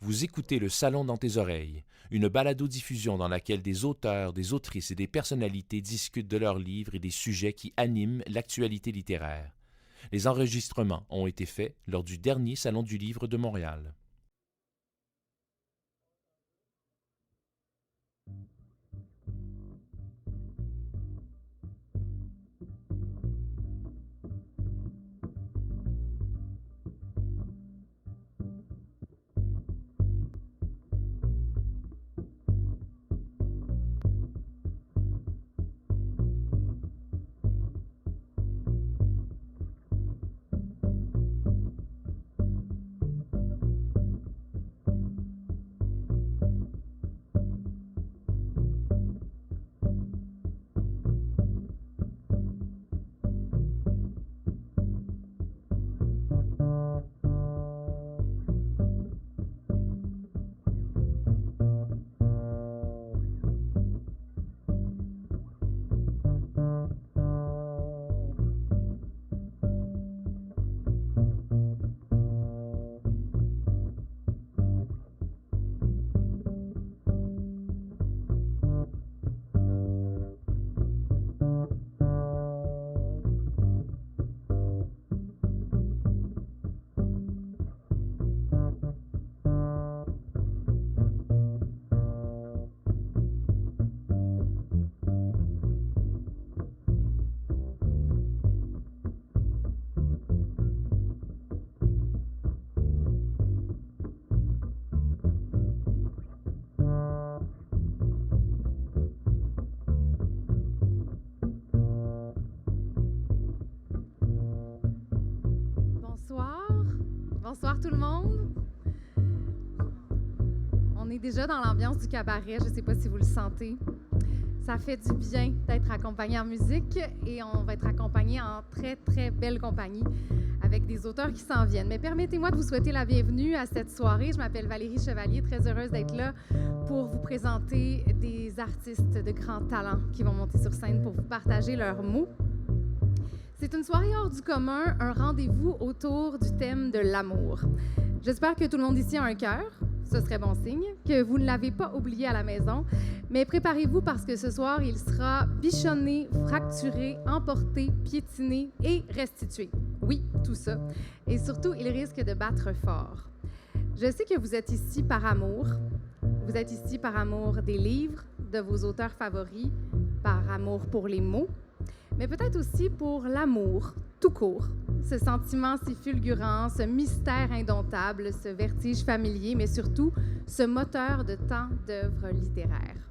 Vous écoutez Le Salon dans tes oreilles, une balado-diffusion dans laquelle des auteurs, des autrices et des personnalités discutent de leurs livres et des sujets qui animent l'actualité littéraire. Les enregistrements ont été faits lors du dernier Salon du Livre de Montréal. Bonsoir tout le monde. On est déjà dans l'ambiance du cabaret, je ne sais pas si vous le sentez. Ça fait du bien d'être accompagné en musique et on va être accompagné en très, très belle compagnie avec des auteurs qui s'en viennent. Mais permettez-moi de vous souhaiter la bienvenue à cette soirée. Je m'appelle Valérie Chevalier, très heureuse d'être là pour vous présenter des artistes de grand talent qui vont monter sur scène pour vous partager leurs mots. C'est une soirée hors du commun, un rendez-vous autour du thème de l'amour. J'espère que tout le monde ici a un cœur, ce serait bon signe, que vous ne l'avez pas oublié à la maison, mais préparez-vous parce que ce soir, il sera bichonné, fracturé, emporté, piétiné et restitué. Oui, tout ça. Et surtout, il risque de battre fort. Je sais que vous êtes ici par amour. Vous êtes ici par amour des livres, de vos auteurs favoris, par amour pour les mots, mais peut-être aussi pour l'amour, tout court. Ce sentiment si fulgurant, ce mystère indomptable, ce vertige familier, mais surtout ce moteur de tant d'œuvres littéraires.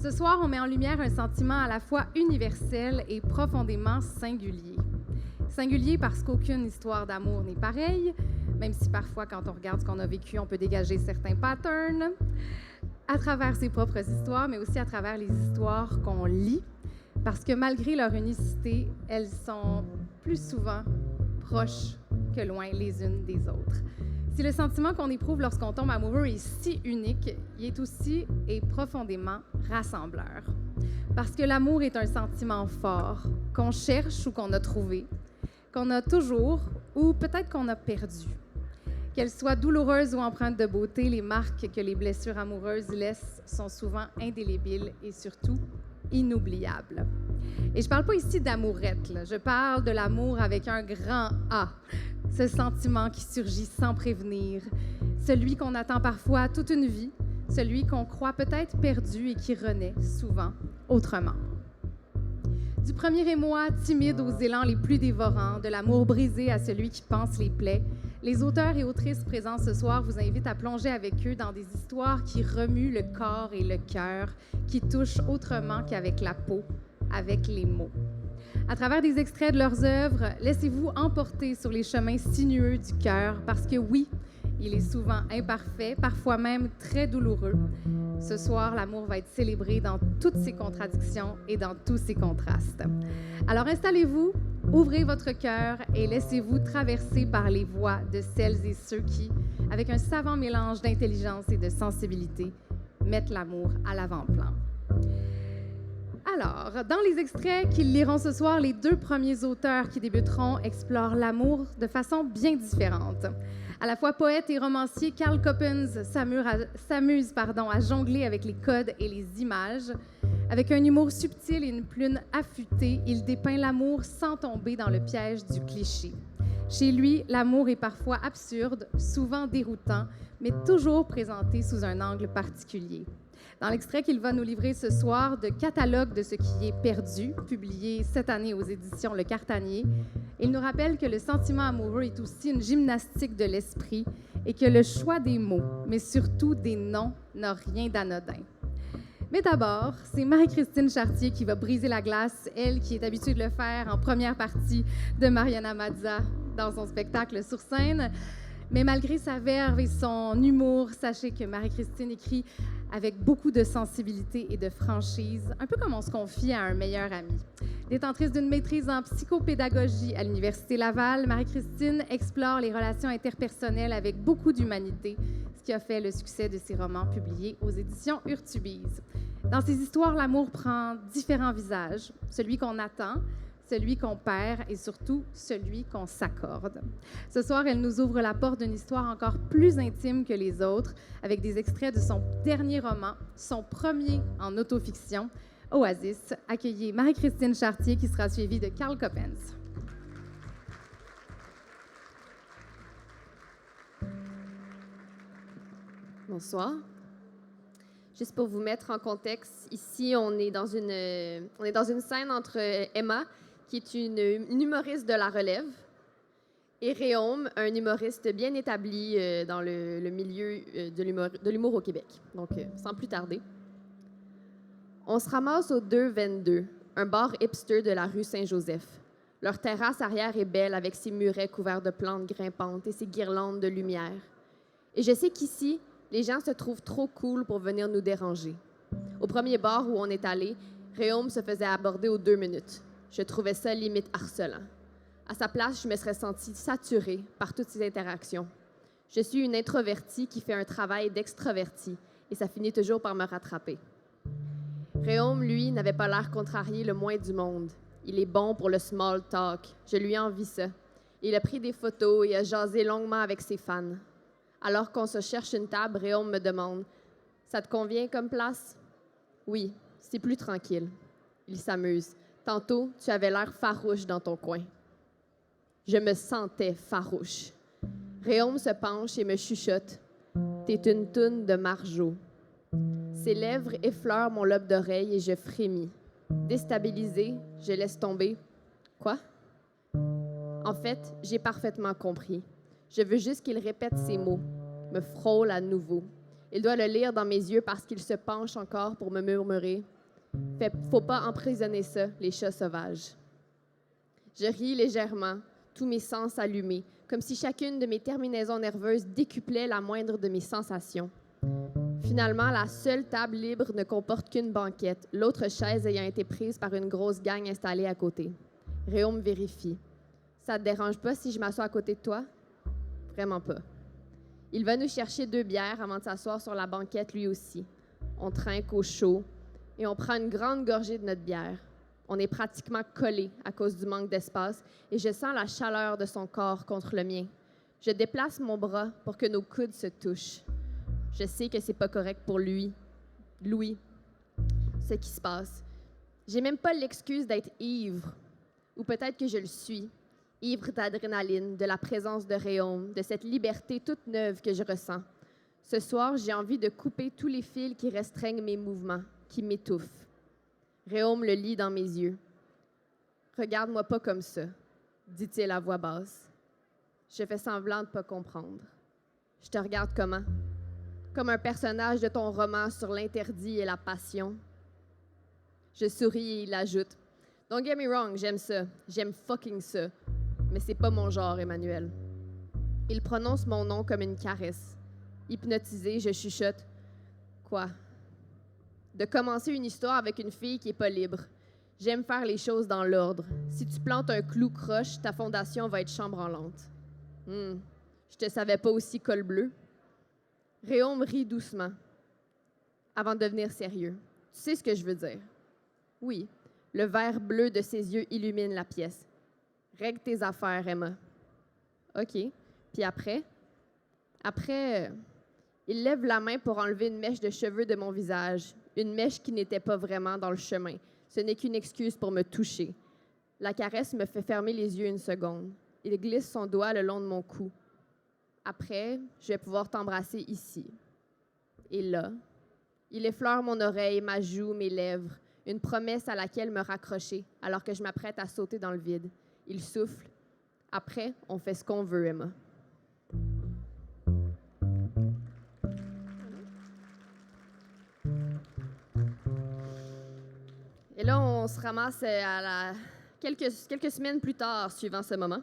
Ce soir, on met en lumière un sentiment à la fois universel et profondément singulier. Singulier parce qu'aucune histoire d'amour n'est pareille, même si parfois, quand on regarde ce qu'on a vécu, on peut dégager certains patterns à travers ses propres histoires, mais aussi à travers les histoires qu'on lit, parce que malgré leur unicité, elles sont plus souvent proches que loin les unes des autres. Si le sentiment qu'on éprouve lorsqu'on tombe amoureux est si unique, il est aussi et profondément rassembleur. Parce que l'amour est un sentiment fort, qu'on cherche ou qu'on a trouvé, qu'on a toujours ou peut-être qu'on a perdu. Qu'elles soient douloureuses ou empreintes de beauté, les marques que les blessures amoureuses laissent sont souvent indélébiles et surtout inoubliable. Et je parle pas ici d'amourette, là. Je parle de l'amour avec un grand A. Ce sentiment qui surgit sans prévenir, celui qu'on attend parfois toute une vie, celui qu'on croit peut-être perdu et qui renaît souvent autrement. Du premier émoi timide aux élans les plus dévorants, de l'amour brisé à celui qui panse les plaies, les auteurs et autrices présents ce soir vous invitent à plonger avec eux dans des histoires qui remuent le corps et le cœur, qui touchent autrement qu'avec la peau, avec les mots. À travers des extraits de leurs œuvres, laissez-vous emporter sur les chemins sinueux du cœur, parce que oui, il est souvent imparfait, parfois même très douloureux. Ce soir, l'amour va être célébré dans toutes ses contradictions et dans tous ses contrastes. Alors installez-vous, ouvrez votre cœur et laissez-vous traverser par les voix de celles et ceux qui, avec un savant mélange d'intelligence et de sensibilité, mettent l'amour à l'avant-plan. Alors, dans les extraits qu'ils liront ce soir, les 2 premiers auteurs qui débuteront explorent l'amour de façon bien différente. À la fois poète et romancier, Karl Coppens s'amuse à jongler avec les codes et les images. Avec un humour subtil et une plume affûtée, il dépeint l'amour sans tomber dans le piège du cliché. Chez lui, l'amour est parfois absurde, souvent déroutant, mais toujours présenté sous un angle particulier. Dans l'extrait qu'il va nous livrer ce soir de Catalogue de ce qui est perdu, publié cette année aux éditions Le Cartanier, il nous rappelle que le sentiment amoureux est aussi une gymnastique de l'esprit et que le choix des mots, mais surtout des noms, n'a rien d'anodin. Mais d'abord, c'est Marie-Christine Chartier qui va briser la glace, elle qui est habituée de le faire en première partie de Mariana Mazza dans son spectacle sur scène. Mais malgré sa verve et son humour, sachez que Marie-Christine écrit avec beaucoup de sensibilité et de franchise, un peu comme on se confie à un meilleur ami. Détentrice d'une maîtrise en psychopédagogie à l'Université Laval, Marie-Christine explore les relations interpersonnelles avec beaucoup d'humanité, ce qui a fait le succès de ses romans publiés aux éditions Urtubise. Dans ses histoires, l'amour prend différents visages, celui qu'on attend, celui qu'on perd et surtout celui qu'on s'accorde. Ce soir, elle nous ouvre la porte d'une histoire encore plus intime que les autres, avec des extraits de son dernier roman, son premier en autofiction, Oasis. Accueillez Marie-Christine Chartier qui sera suivie de Karl Coppens. Bonsoir. Juste pour vous mettre en contexte, ici, on est dans une scène entre Emma, qui est une humoriste de la relève, et Réaume, un humoriste bien établi dans le milieu de l'humour au Québec. Donc, sans plus tarder. On se ramasse au 222, un bar hipster de la rue Saint-Joseph. Leur terrasse arrière est belle avec ses murets couverts de plantes grimpantes et ses guirlandes de lumière. Et je sais qu'ici, les gens se trouvent trop cool pour venir nous déranger. Au premier bar où on est allé, Réaume se faisait aborder aux 2 minutes. Je trouvais ça limite harcelant. À sa place, je me serais sentie saturée par toutes ces interactions. Je suis une introvertie qui fait un travail d'extrovertie et ça finit toujours par me rattraper. Réaume, lui, n'avait pas l'air contrarié le moins du monde. Il est bon pour le small talk. Je lui envie ça. Il a pris des photos et a jasé longuement avec ses fans. Alors qu'on se cherche une table, Réaume me demande « Ça te convient comme place? » « Oui, c'est plus tranquille. » Il s'amuse. « Tantôt, tu avais l'air farouche dans ton coin. » Je me sentais farouche. Réaume se penche et me chuchote « T'es une toune de Marjo. » Ses lèvres effleurent mon lobe d'oreille et je frémis. Déstabilisée, je laisse tomber. « Quoi? » En fait, j'ai parfaitement compris. Je veux juste qu'il répète ces mots, me frôle à nouveau. Il doit le lire dans mes yeux parce qu'il se penche encore pour me murmurer. Faut pas emprisonner ça, les chats sauvages. Je ris légèrement, tous mes sens allumés, comme si chacune de mes terminaisons nerveuses décuplait la moindre de mes sensations. Finalement, la seule table libre ne comporte qu'une banquette, l'autre chaise ayant été prise par une grosse gang installée à côté. Réaume vérifie. « Ça te dérange pas si je m'assois à côté de toi? » Vraiment pas. Il va nous chercher 2 bières avant de s'asseoir sur la banquette lui aussi. On trinque au chaud et on prend une grande gorgée de notre bière. On est pratiquement collés à cause du manque d'espace et je sens la chaleur de son corps contre le mien. Je déplace mon bras pour que nos coudes se touchent. Je sais que c'est pas correct pour lui, Louis, ce qui se passe. J'ai même pas l'excuse d'être ivre, ou peut-être que je le suis. Ivre d'adrénaline, de la présence de Réaume, de cette liberté toute neuve que je ressens. Ce soir, j'ai envie de couper tous les fils qui restreignent mes mouvements, qui m'étouffent. Réaume le lit dans mes yeux. « Regarde-moi pas comme ça, » dit-il à voix basse. Je fais semblant de pas comprendre. « Je te regarde comment? Comme un personnage de ton roman sur l'interdit et la passion. » Je souris et il ajoute. « Don't get me wrong, j'aime ça. J'aime fucking ça. Mais c'est pas mon genre, Emmanuel. » Il prononce mon nom comme une caresse. Hypnotisée, je chuchote. « Quoi? » De commencer une histoire avec une fille qui est pas libre. J'aime faire les choses dans l'ordre. Si tu plantes un clou croche, ta fondation va être chambranlante. Je te savais pas aussi col bleu. Réaume rit doucement, avant de devenir sérieux. Tu sais ce que je veux dire. Oui, le vert bleu de ses yeux illumine la pièce. Règle tes affaires, Emma. OK. Puis après? Après, il lève la main pour enlever une mèche de cheveux de mon visage, une mèche qui n'était pas vraiment dans le chemin. Ce n'est qu'une excuse pour me toucher. La caresse me fait fermer les yeux une seconde. Il glisse son doigt le long de mon cou. Après, je vais pouvoir t'embrasser ici. Et là, il effleure mon oreille, ma joue, mes lèvres, une promesse à laquelle me raccrocher alors que je m'apprête à sauter dans le vide. Il souffle. Après, on fait ce qu'on veut, Emma. Et là, on se ramasse quelques semaines plus tard, suivant ce moment.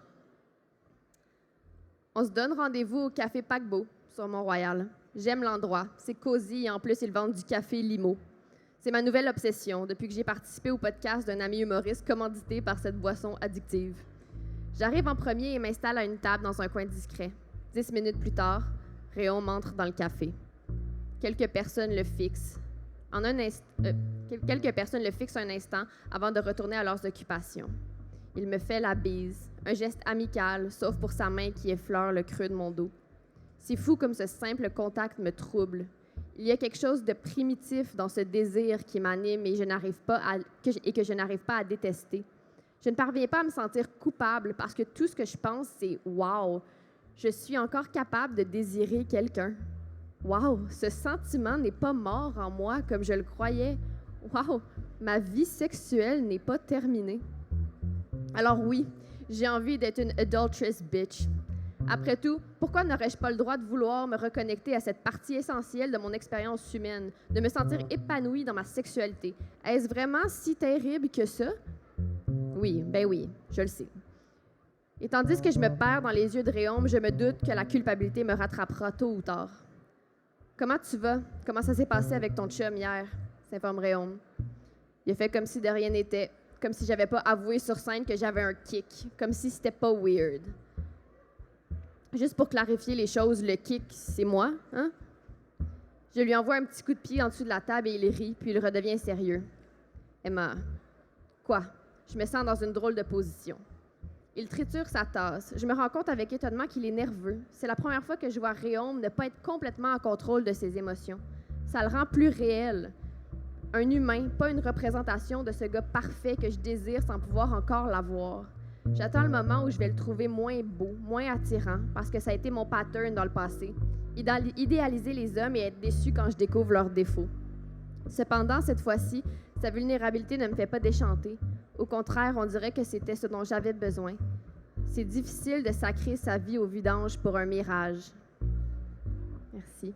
On se donne rendez-vous au Café Paquebot, sur Mont-Royal. J'aime l'endroit. C'est cosy et en plus, ils vendent du café limo. C'est ma nouvelle obsession depuis que j'ai participé au podcast d'un ami humoriste commandité par cette boisson addictive. J'arrive en premier et m'installe à une table dans un coin discret. 10 minutes plus tard, Réon m'entre dans le café. Quelques personnes le fixent un instant avant de retourner à leurs occupations. Il me fait la bise, un geste amical, sauf pour sa main qui effleure le creux de mon dos. C'est fou comme ce simple contact me trouble. Il y a quelque chose de primitif dans ce désir qui m'anime et que je n'arrive pas à détester. Je ne parviens pas à me sentir coupable parce que tout ce que je pense, c'est « wow, je suis encore capable de désirer quelqu'un. Wow, ce sentiment n'est pas mort en moi comme je le croyais. Wow, ma vie sexuelle n'est pas terminée. » Alors oui, j'ai envie d'être une adulterous bitch. Après tout, pourquoi n'aurais-je pas le droit de vouloir me reconnecter à cette partie essentielle de mon expérience humaine, de me sentir épanouie dans ma sexualité? Est-ce vraiment si terrible que ça? Oui, ben oui, je le sais. Et tandis que je me perds dans les yeux de Réaume, je me doute que la culpabilité me rattrapera tôt ou tard. « Comment tu vas? Comment ça s'est passé avec ton chum hier? » s'informe Réaume. Il a fait comme si de rien n'était, comme si j'avais pas avoué sur scène que j'avais un kick, comme si c'était pas weird. Juste pour clarifier les choses, le kick, c'est moi, hein? Je lui envoie un petit coup de pied en dessous de la table et il rit, puis il redevient sérieux. Emma, quoi? Je me sens dans une drôle de position. Il triture sa tasse. Je me rends compte avec étonnement qu'il est nerveux. C'est la première fois que je vois Réaume ne pas être complètement en contrôle de ses émotions. Ça le rend plus réel. Un humain, pas une représentation de ce gars parfait que je désire sans pouvoir encore l'avoir. J'attends le moment où je vais le trouver moins beau, moins attirant, parce que ça a été mon pattern dans le passé. Idéaliser les hommes et être déçu quand je découvre leurs défauts. Cependant, cette fois-ci, sa vulnérabilité ne me fait pas déchanter. Au contraire, on dirait que c'était ce dont j'avais besoin. C'est difficile de sacrer sa vie au vidange pour un mirage. Merci.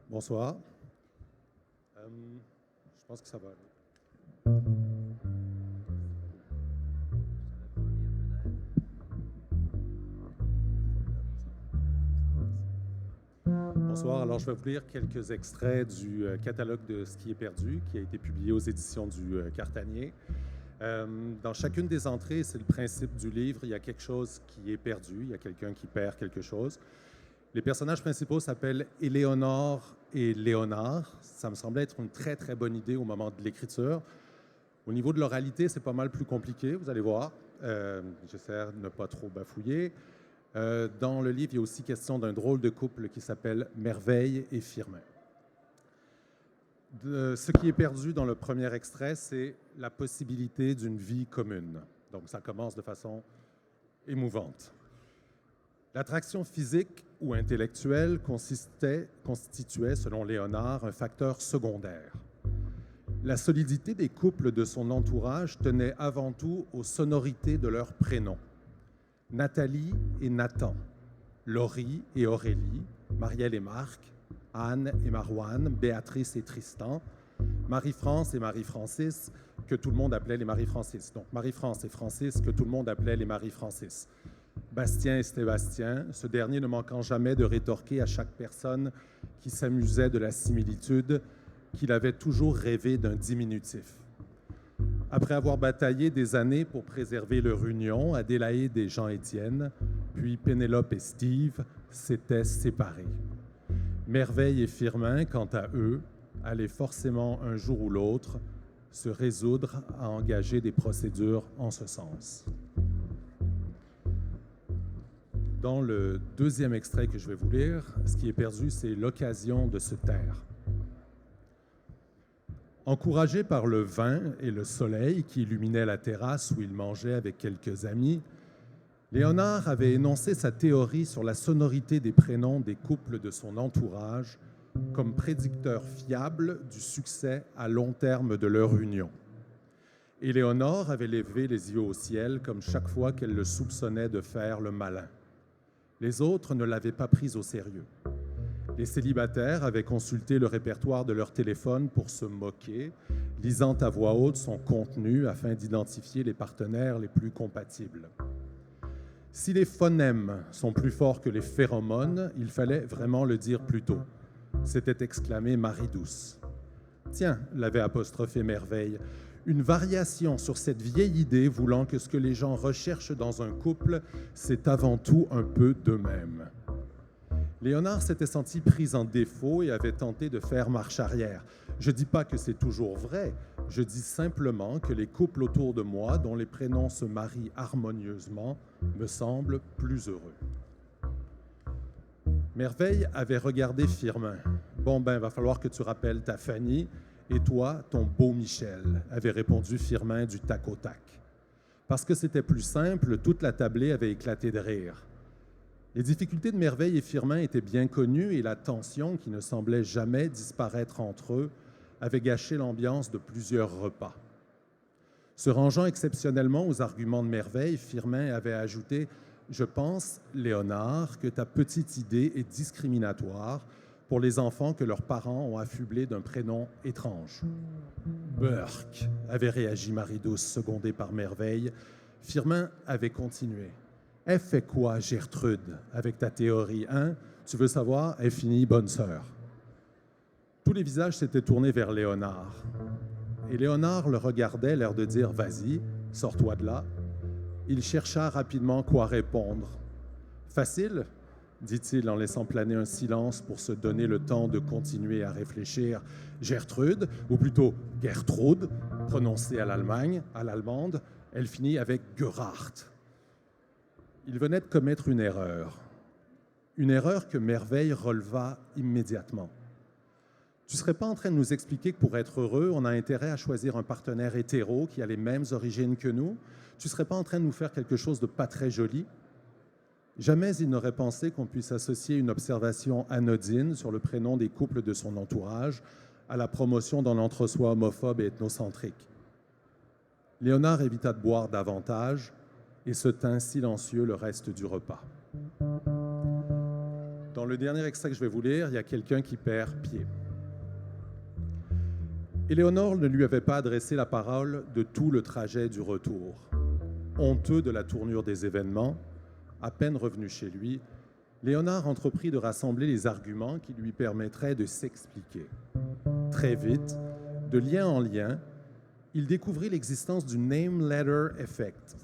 Bonsoir. Je pense que ça va aller. Bonsoir. Alors, je vais vous lire quelques extraits du catalogue de Ce qui est perdu, qui a été publié aux éditions du Cartanier. Dans chacune des entrées, c'est le principe du livre, il y a quelque chose qui est perdu, il y a quelqu'un qui perd quelque chose. Les personnages principaux s'appellent Éléonore et Léonard. Ça me semblait être une très, très bonne idée au moment de l'écriture. Au niveau de l'oralité, c'est pas mal plus compliqué, vous allez voir. J'essaie de ne pas trop bafouiller. Dans le livre, il y a aussi question d'un drôle de couple qui s'appelle Merveille et Firmin. Ce qui est perdu dans le premier extrait, c'est la possibilité d'une vie commune. Donc, ça commence de façon émouvante. L'attraction physique ou intellectuelle constituait, selon Léonard, un facteur secondaire. La solidité des couples de son entourage tenait avant tout aux sonorités de leurs prénoms. Nathalie et Nathan, Laurie et Aurélie, Marielle et Marc, Anne et Marouane, Béatrice et Tristan, Marie-France et Marie-Francis, que tout le monde appelait les Marie-Francis. Donc Marie-France et Francis, que tout le monde appelait les Marie-Francis. Bastien et Sébastien, ce dernier ne manquant jamais de rétorquer à chaque personne qui s'amusait de la similitude qu'il avait toujours rêvé d'un diminutif. Après avoir bataillé des années pour préserver leur union, Adélaïde et Jean-Étienne, puis Pénélope et Steve, s'étaient séparés. Merveille et Firmin, quant à eux, allaient forcément un jour ou l'autre se résoudre à engager des procédures en ce sens. Dans le deuxième extrait que je vais vous lire, ce qui est perdu, c'est l'occasion de se taire. Encouragé par le vin et le soleil qui illuminaient la terrasse où il mangeait avec quelques amis, Léonard avait énoncé sa théorie sur la sonorité des prénoms des couples de son entourage comme prédicteur fiable du succès à long terme de leur union. Éléonore avait levé les yeux au ciel comme chaque fois qu'elle le soupçonnait de faire le malin. Les autres ne l'avaient pas pris au sérieux. Les célibataires avaient consulté le répertoire de leur téléphone pour se moquer, lisant à voix haute son contenu afin d'identifier les partenaires les plus compatibles. Si les phonèmes sont plus forts que les phéromones, il fallait vraiment le dire plus tôt. S'était exclamée Marie-Douce. « Tiens », l'avait apostrophé Merveille, une variation sur cette vieille idée voulant que ce que les gens recherchent dans un couple, c'est avant tout un peu d'eux-mêmes. Léonard s'était senti pris en défaut et avait tenté de faire marche arrière. Je ne dis pas que c'est toujours vrai, je dis simplement que les couples autour de moi, dont les prénoms se marient harmonieusement, me semblent plus heureux. Merveille avait regardé Firmin. « Bon, ben, va falloir que tu rappelles ta Fanny et toi, ton beau Michel », avait répondu Firmin du tac au tac. Parce que c'était plus simple, toute la tablée avait éclaté de rire. Les difficultés de Merveille et Firmin étaient bien connues et la tension, qui ne semblait jamais disparaître entre eux, avait gâché l'ambiance de plusieurs repas. Se rangeant exceptionnellement aux arguments de Merveille, Firmin avait ajouté « Je pense, Léonard, que ta petite idée est discriminatoire pour les enfants que leurs parents ont affublés d'un prénom étrange. » « Burk !» avait réagi Marie-Douce, secondée par Merveille. Firmin avait continué. « Elle fait quoi, Gertrude, avec ta théorie, hein? Tu veux savoir, elle finit bonne sœur. » Tous les visages s'étaient tournés vers Léonard. Et Léonard le regardait, l'air de dire « Vas-y, sors-toi de là. » Il chercha rapidement quoi répondre. « Facile ?» dit-il en laissant planer un silence pour se donner le temps de continuer à réfléchir. « Gertrude, ou plutôt Gertrude, prononcée à l'allemande, elle finit avec Gerhardt. » Il venait de commettre une erreur que Merveille releva immédiatement. Tu ne serais pas en train de nous expliquer que pour être heureux, on a intérêt à choisir un partenaire hétéro qui a les mêmes origines que nous? Tu ne serais pas en train de nous faire quelque chose de pas très joli? Jamais il n'aurait pensé qu'on puisse associer une observation anodine sur le prénom des couples de son entourage à la promotion d'un entre-soi homophobe et ethnocentrique. Léonard évita de boire davantage et se tint silencieux le reste du repas. Dans le dernier extrait que je vais vous lire, il y a quelqu'un qui perd pied. Éléonore ne lui avait pas adressé la parole de tout le trajet du retour. Honteux de la tournure des événements, à peine revenu chez lui, Léonard entreprit de rassembler les arguments qui lui permettraient de s'expliquer. Très vite, de lien en lien, il découvrit l'existence du Name Letter Effect,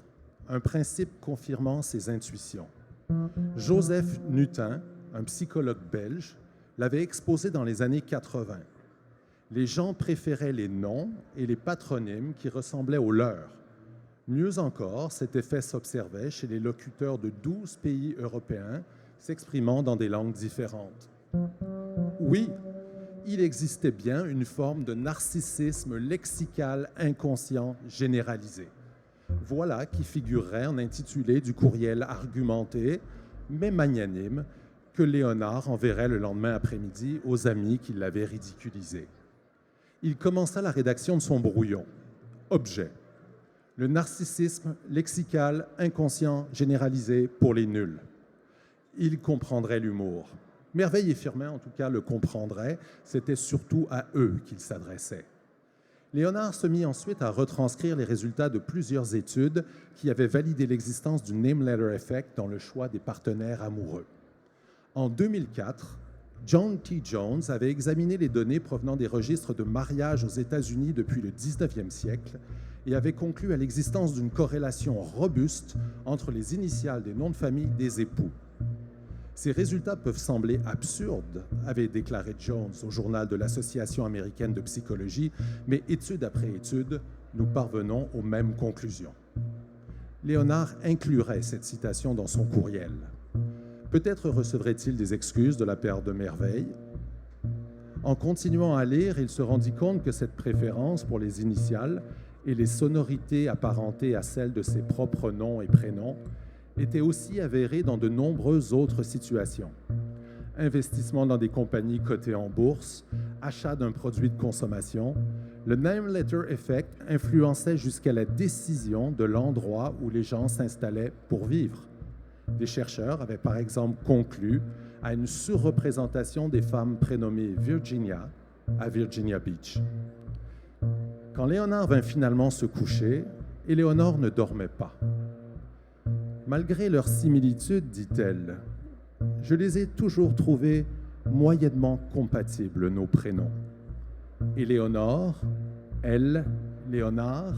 un principe confirmant ses intuitions. Joseph Nutin, un psychologue belge, l'avait exposé dans les années 80. Les gens préféraient les noms et les patronymes qui ressemblaient aux leurs. Mieux encore, cet effet s'observait chez les locuteurs de 12 pays européens s'exprimant dans des langues différentes. Oui, il existait bien une forme de narcissisme lexical inconscient généralisé. Voilà qui figurerait en intitulé du courriel argumenté, mais magnanime, que Léonard enverrait le lendemain après-midi aux amis qui l'avaient ridiculisé. Il commença la rédaction de son brouillon. Objet. Le narcissisme lexical inconscient généralisé pour les nuls. Il comprendrait l'humour. Merveille et Firmin, en tout cas, le comprendraient. C'était surtout à eux qu'il s'adressait. Léonard se mit ensuite à retranscrire les résultats de plusieurs études qui avaient validé l'existence du name letter effect dans le choix des partenaires amoureux. En 2004, John T. Jones avait examiné les données provenant des registres de mariage aux États-Unis depuis le 19e siècle et avait conclu à l'existence d'une corrélation robuste entre les initiales des noms de famille des époux. Ces résultats peuvent sembler absurdes, avait déclaré Jones au journal de l'Association américaine de psychologie, mais étude après étude, nous parvenons aux mêmes conclusions. Léonard inclurait cette citation dans son courriel. Peut-être recevrait-il des excuses de la paire de merveilles. En continuant à lire, il se rendit compte que cette préférence pour les initiales et les sonorités apparentées à celles de ses propres noms et prénoms était aussi avérée dans de nombreuses autres situations. Investissement dans des compagnies cotées en bourse, achat d'un produit de consommation, le name letter effect influençait jusqu'à la décision de l'endroit où les gens s'installaient pour vivre. Des chercheurs avaient par exemple conclu à une surreprésentation des femmes prénommées Virginia à Virginia Beach. Quand Léonard vint finalement se coucher, Éléonore ne dormait pas. Malgré leurs similitudes, dit-elle, je les ai toujours trouvés moyennement compatibles, nos prénoms. Éléonore, elle, Léonard,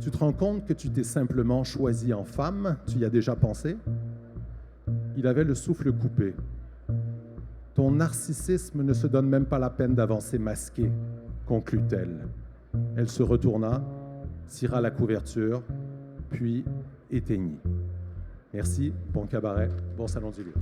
tu te rends compte que tu t'es simplement choisi en femme? Tu y as déjà pensé? Il avait le souffle coupé. Ton narcissisme ne se donne même pas la peine d'avancer masqué, conclut-elle. Elle se retourna, tira la couverture, puis éteignit. Merci, bon cabaret, bon salon du livre.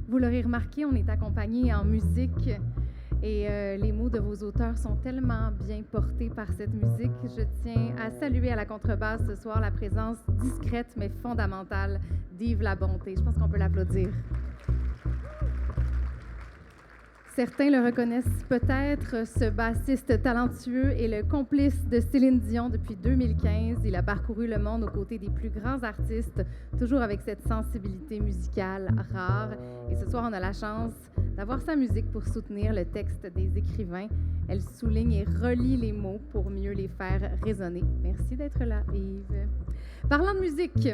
Vous l'aurez remarqué, on est accompagné en musique et les mots de vos auteurs sont tellement bien portés par cette musique. Je tiens à saluer à la contrebasse ce soir la présence discrète mais fondamentale d'Yves Labonté. Je pense qu'on peut l'applaudir. Certains le reconnaissent peut-être, ce bassiste talentueux est le complice de Céline Dion depuis 2015. Il a parcouru le monde aux côtés des plus grands artistes, toujours avec cette sensibilité musicale rare. Et ce soir, on a la chance d'avoir sa musique pour soutenir le texte des écrivains. Elle souligne et relie les mots pour mieux les faire résonner. Merci d'être là, Yves. Parlant de musique,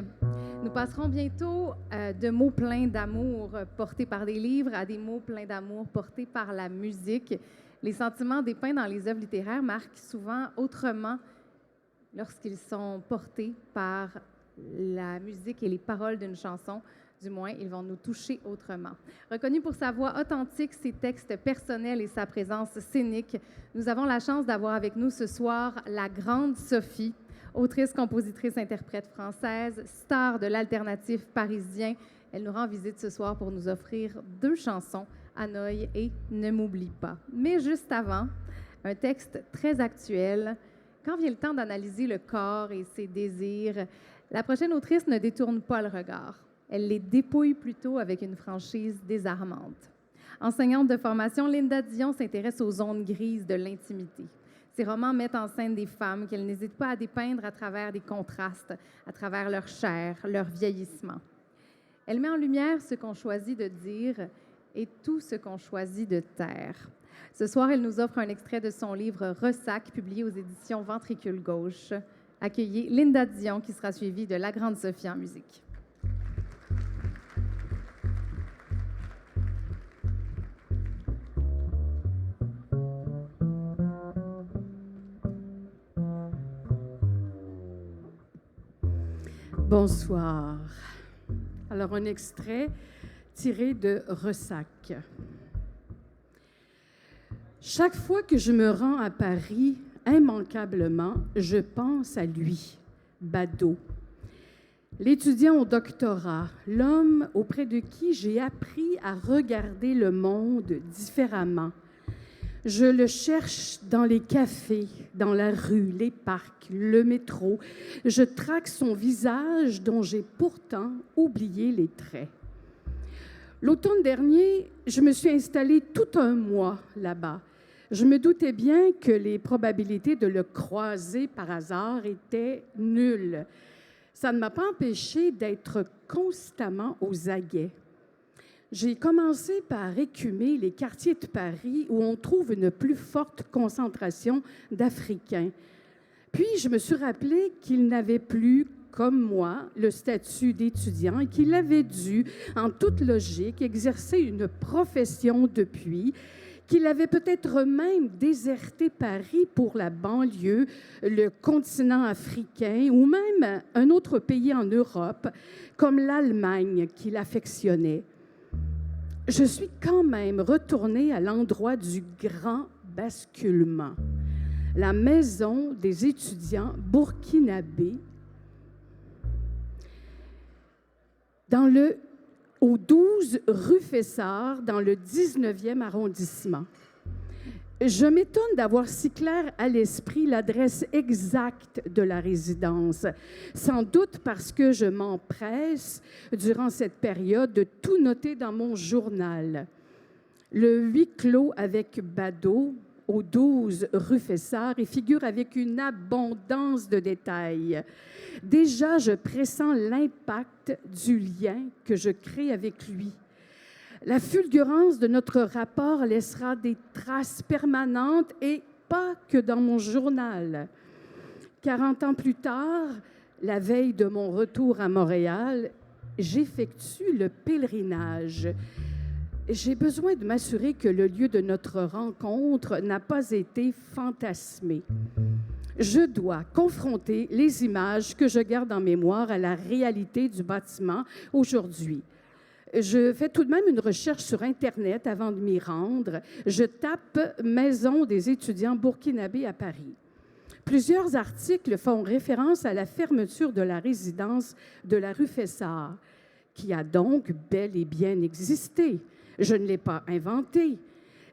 nous passerons bientôt de mots pleins d'amour portés par des livres à des mots pleins d'amour portés par la musique. Les sentiments dépeints dans les œuvres littéraires marquent souvent autrement lorsqu'ils sont portés par la musique et les paroles d'une chanson. Du moins, ils vont nous toucher autrement. Reconnu pour sa voix authentique, ses textes personnels et sa présence scénique, nous avons la chance d'avoir avec nous ce soir la grande Sophie, autrice, compositrice, interprète française, star de l'alternatif parisien. Elle nous rend visite ce soir pour nous offrir 2 chansons, Hanoï et Ne m'oublie pas. Mais juste avant, un texte très actuel. Quand vient le temps d'analyser le corps et ses désirs, la prochaine autrice ne détourne pas le regard. Elle les dépouille plutôt avec une franchise désarmante. Enseignante de formation, Linda Dion s'intéresse aux zones grises de l'intimité. Ses romans mettent en scène des femmes qu'elle n'hésite pas à dépeindre à travers des contrastes, à travers leur chair, leur vieillissement. Elle met en lumière ce qu'on choisit de dire et tout ce qu'on choisit de taire. Ce soir, elle nous offre un extrait de son livre « Ressac », publié aux éditions Ventricule Gauche. Accueillez Linda Dion, qui sera suivie de La Grande Sophie en musique. Bonsoir. Alors, un extrait tiré de Ressac. Chaque fois que je me rends à Paris, immanquablement, je pense à lui, Badaud, l'étudiant au doctorat, l'homme auprès de qui j'ai appris à regarder le monde différemment. Je le cherche dans les cafés, dans la rue, les parcs, le métro. Je traque son visage dont j'ai pourtant oublié les traits. L'automne dernier, je me suis installée tout un mois là-bas. Je me doutais bien que les probabilités de le croiser par hasard étaient nulles. Ça ne m'a pas empêché d'être constamment aux aguets. J'ai commencé par écumer les quartiers de Paris où on trouve une plus forte concentration d'Africains. Puis, je me suis rappelé qu'il n'avait plus, comme moi, le statut d'étudiant et qu'il avait dû, en toute logique, exercer une profession depuis, qu'il avait peut-être même déserté Paris pour la banlieue, le continent africain ou même un autre pays en Europe, comme l'Allemagne qu'il affectionnait. Je suis quand même retournée à l'endroit du grand basculement, la maison des étudiants burkinabés, au 12 rue Fessard, dans le 19e arrondissement. Je m'étonne d'avoir si clair à l'esprit l'adresse exacte de la résidence, sans doute parce que je m'empresse, durant cette période, de tout noter dans mon journal. Le huis clos avec Badeau, au 12 rue Fessard, et figure avec une abondance de détails. Déjà, je pressens l'impact du lien que je crée avec lui. La fulgurance de notre rapport laissera des traces permanentes et pas que dans mon journal. 40 ans plus tard, la veille de mon retour à Montréal, j'effectue le pèlerinage. J'ai besoin de m'assurer que le lieu de notre rencontre n'a pas été fantasmé. Je dois confronter les images que je garde en mémoire à la réalité du bâtiment aujourd'hui. Je fais tout de même une recherche sur Internet avant de m'y rendre. Je tape « Maison des étudiants burkinabés à Paris ». Plusieurs articles font référence à la fermeture de la résidence de la rue Fessard, qui a donc bel et bien existé. Je ne l'ai pas inventé.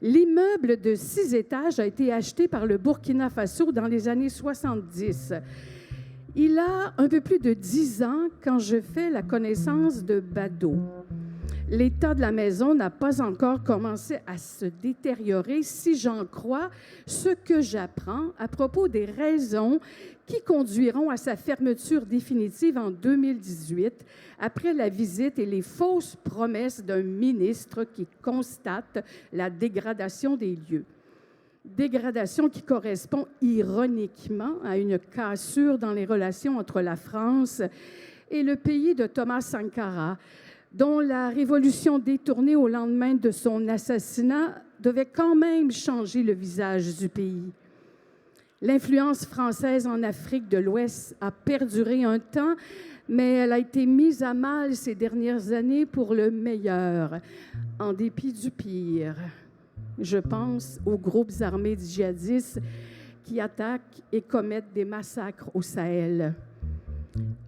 L'immeuble de 6 étages a été acheté par le Burkina Faso dans les années 70. Il a un peu plus de 10 ans quand je fais la connaissance de Badeau. L'état de la maison n'a pas encore commencé à se détériorer si j'en crois ce que j'apprends à propos des raisons qui conduiront à sa fermeture définitive en 2018, après la visite et les fausses promesses d'un ministre qui constate la dégradation des lieux. Dégradation qui correspond ironiquement à une cassure dans les relations entre la France et le pays de Thomas Sankara, dont la révolution détournée au lendemain de son assassinat devait quand même changer le visage du pays. L'influence française en Afrique de l'Ouest a perduré un temps, mais elle a été mise à mal ces dernières années pour le meilleur, en dépit du pire. Je pense aux groupes armés djihadistes qui attaquent et commettent des massacres au Sahel.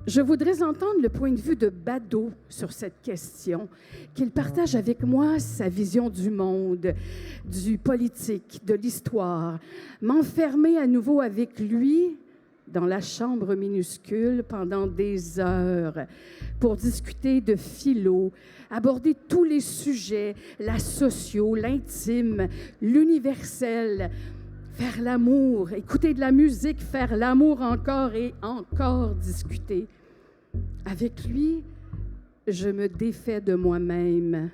Je voudrais entendre le point de vue de Badeau sur cette question, qu'il partage avec moi sa vision du monde, du politique, de l'histoire, m'enfermer à nouveau avec lui dans la chambre minuscule pendant des heures pour discuter de philo, aborder tous les sujets, la socio, l'intime, l'universel, faire l'amour, écouter de la musique, faire l'amour encore et encore discuter. Avec lui, je me défais de moi-même,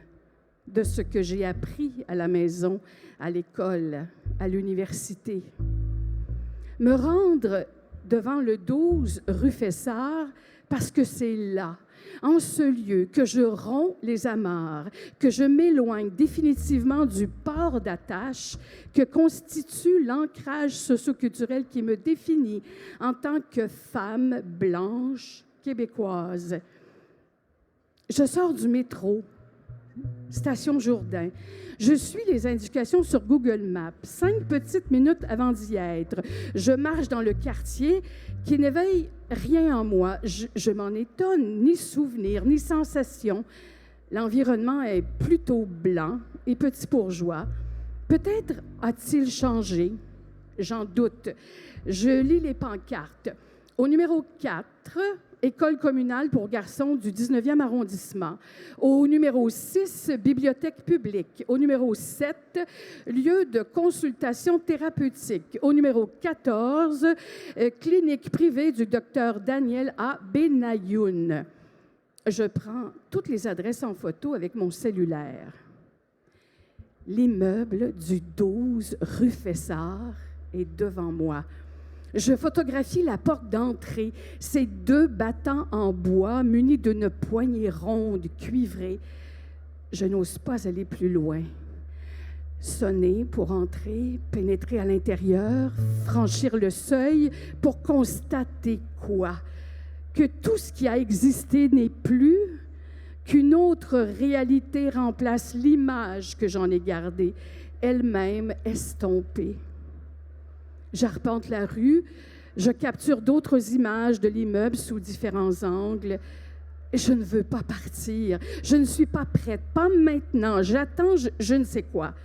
de ce que j'ai appris à la maison, à l'école, à l'université. Me rendre devant le 12 rue Fessard parce que c'est là, en ce lieu, que je romps les amarres, que je m'éloigne définitivement du port d'attache que constitue l'ancrage socioculturel qui me définit en tant que femme blanche québécoise. Je sors du métro, station Jourdain. Je suis les indications sur Google Maps, 5 petites minutes avant d'y être. Je marche dans le quartier qui n'éveille rien en moi. Je m'en étonne, ni souvenir, ni sensation. L'environnement est plutôt blanc et petit bourgeois. Peut-être a-t-il changé? J'en doute. Je lis les pancartes. Au numéro 4, école communale pour garçons du 19e arrondissement. Au numéro 6, bibliothèque publique. Au numéro 7, lieu de consultation thérapeutique. Au numéro 14, clinique privée du docteur Daniel A. Benayoun. Je prends toutes les adresses en photo avec mon cellulaire. L'immeuble du 12 rue Fessard est devant moi. Je photographie la porte d'entrée, ces 2 battants en bois munis d'une poignée ronde cuivrée. Je n'ose pas aller plus loin. Sonner pour entrer, pénétrer à l'intérieur, franchir le seuil pour constater quoi? Que tout ce qui a existé n'est plus, qu'une autre réalité remplace l'image que j'en ai gardée, elle-même estompée. J'arpente la rue, je capture d'autres images de l'immeuble sous différents angles. Je ne veux pas partir, je ne suis pas prête, pas maintenant, j'attends je ne sais quoi.